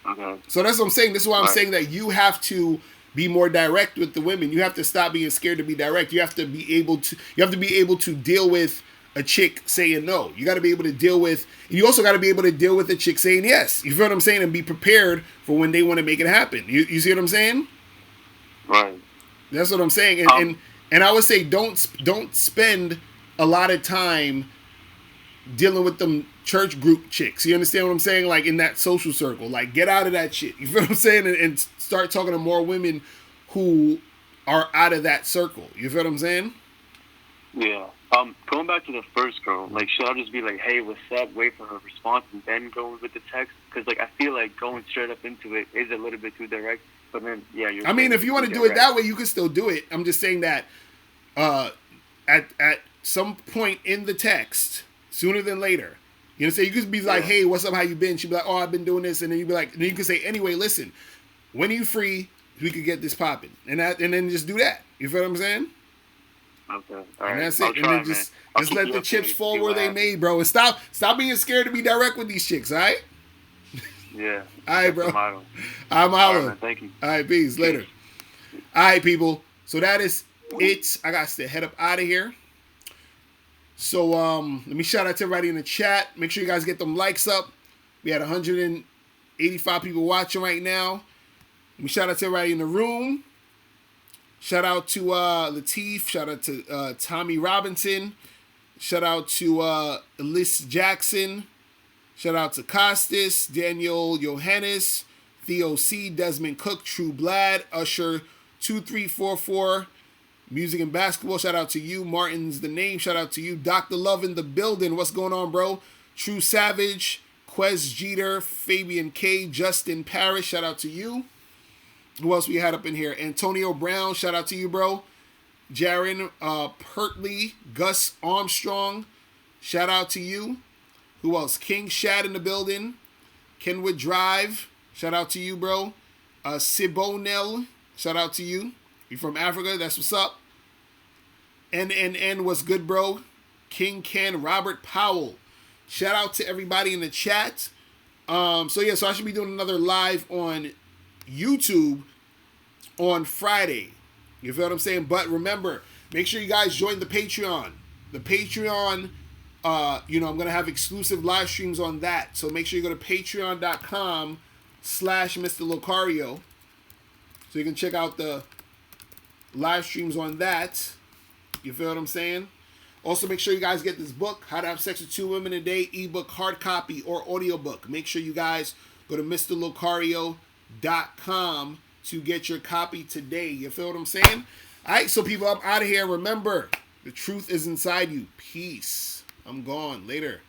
Okay. So that's what I'm saying. This is why I'm saying that you have to be more direct with the women. You have to stop being scared to be direct. You have to be able to deal with a chick saying no. You got to be able to deal with, you also got to be able to deal with a chick saying yes. You feel what I'm saying? And be prepared for when they want to make it happen. You see what I'm saying? Right. That's what I'm saying. And I would say don't spend a lot of time dealing with them church group chicks. You understand what I'm saying? Like in that social circle. Like get out of that shit. You feel what I'm saying? And start talking to more women who are out of that circle. You feel what I'm saying? Yeah. Going back to the first girl, like should I just be like, hey, what's up? Wait for her response and then go with the text? Because like I feel like going straight up into it is a little bit too direct. But then I mean, if you want to do it that way, you can still do it. I'm just saying that at some point in the text, sooner than later, you know, say you could be like, hey, what's up? How you been? She'd be like, oh, I've been doing this, and then you'd be like, and then you can say, anyway, listen, when are you free? We could get this popping, and then just do that. You feel what I'm saying? Okay. All right. And that's it. I'll and try, then just let the chips fall where they may, bro. And stop being scared to be direct with these chicks, all right? Yeah. All right, bro. I'm hollering. Right, thank you. All right, peace. Later. All right, people. So that is it. I got to head up out of here. So let me shout out to everybody in the chat. Make sure you guys get them likes up. We had 185 people watching right now. Let me shout out to everybody in the room. Shout out to Lateef. Shout out to Tommy Robinson. Shout out to Elise Jackson. Shout out to Costas, Daniel Johannes, Theo C, Desmond Cook, True Blad, Usher 2344, Music and Basketball, shout out to you. Martin's the name, shout out to you. Dr. Love in the building, what's going on, bro? True Savage, Quez Jeter, Fabian K, Justin Parrish, shout out to you. Who else we had up in here? Antonio Brown, shout out to you, bro. Jaron Pertley, Gus Armstrong, shout out to you. Who else? King Shad in the building. Kenwood Drive, shout out to you, bro. Sibonel, shout out to you. You from Africa, that's what's up. NNN, what's good, bro? King Ken, Robert Powell. Shout out to everybody in the chat. So I should be doing another live on YouTube on Friday. You feel what I'm saying? But remember, make sure you guys join the Patreon. The Patreon, I'm going to have exclusive live streams on that. So make sure you go to patreon.com/Mr. Locario. So you can check out the live streams on that. You feel what I'm saying? Also, make sure you guys get this book, How to Have Sex with 2 Women a Day, ebook, hard copy, or audiobook. Make sure you guys go to MrLocario.com to get your copy today. You feel what I'm saying? All right, so people, I'm out of here. Remember, the truth is inside you. Peace. I'm gone. Later.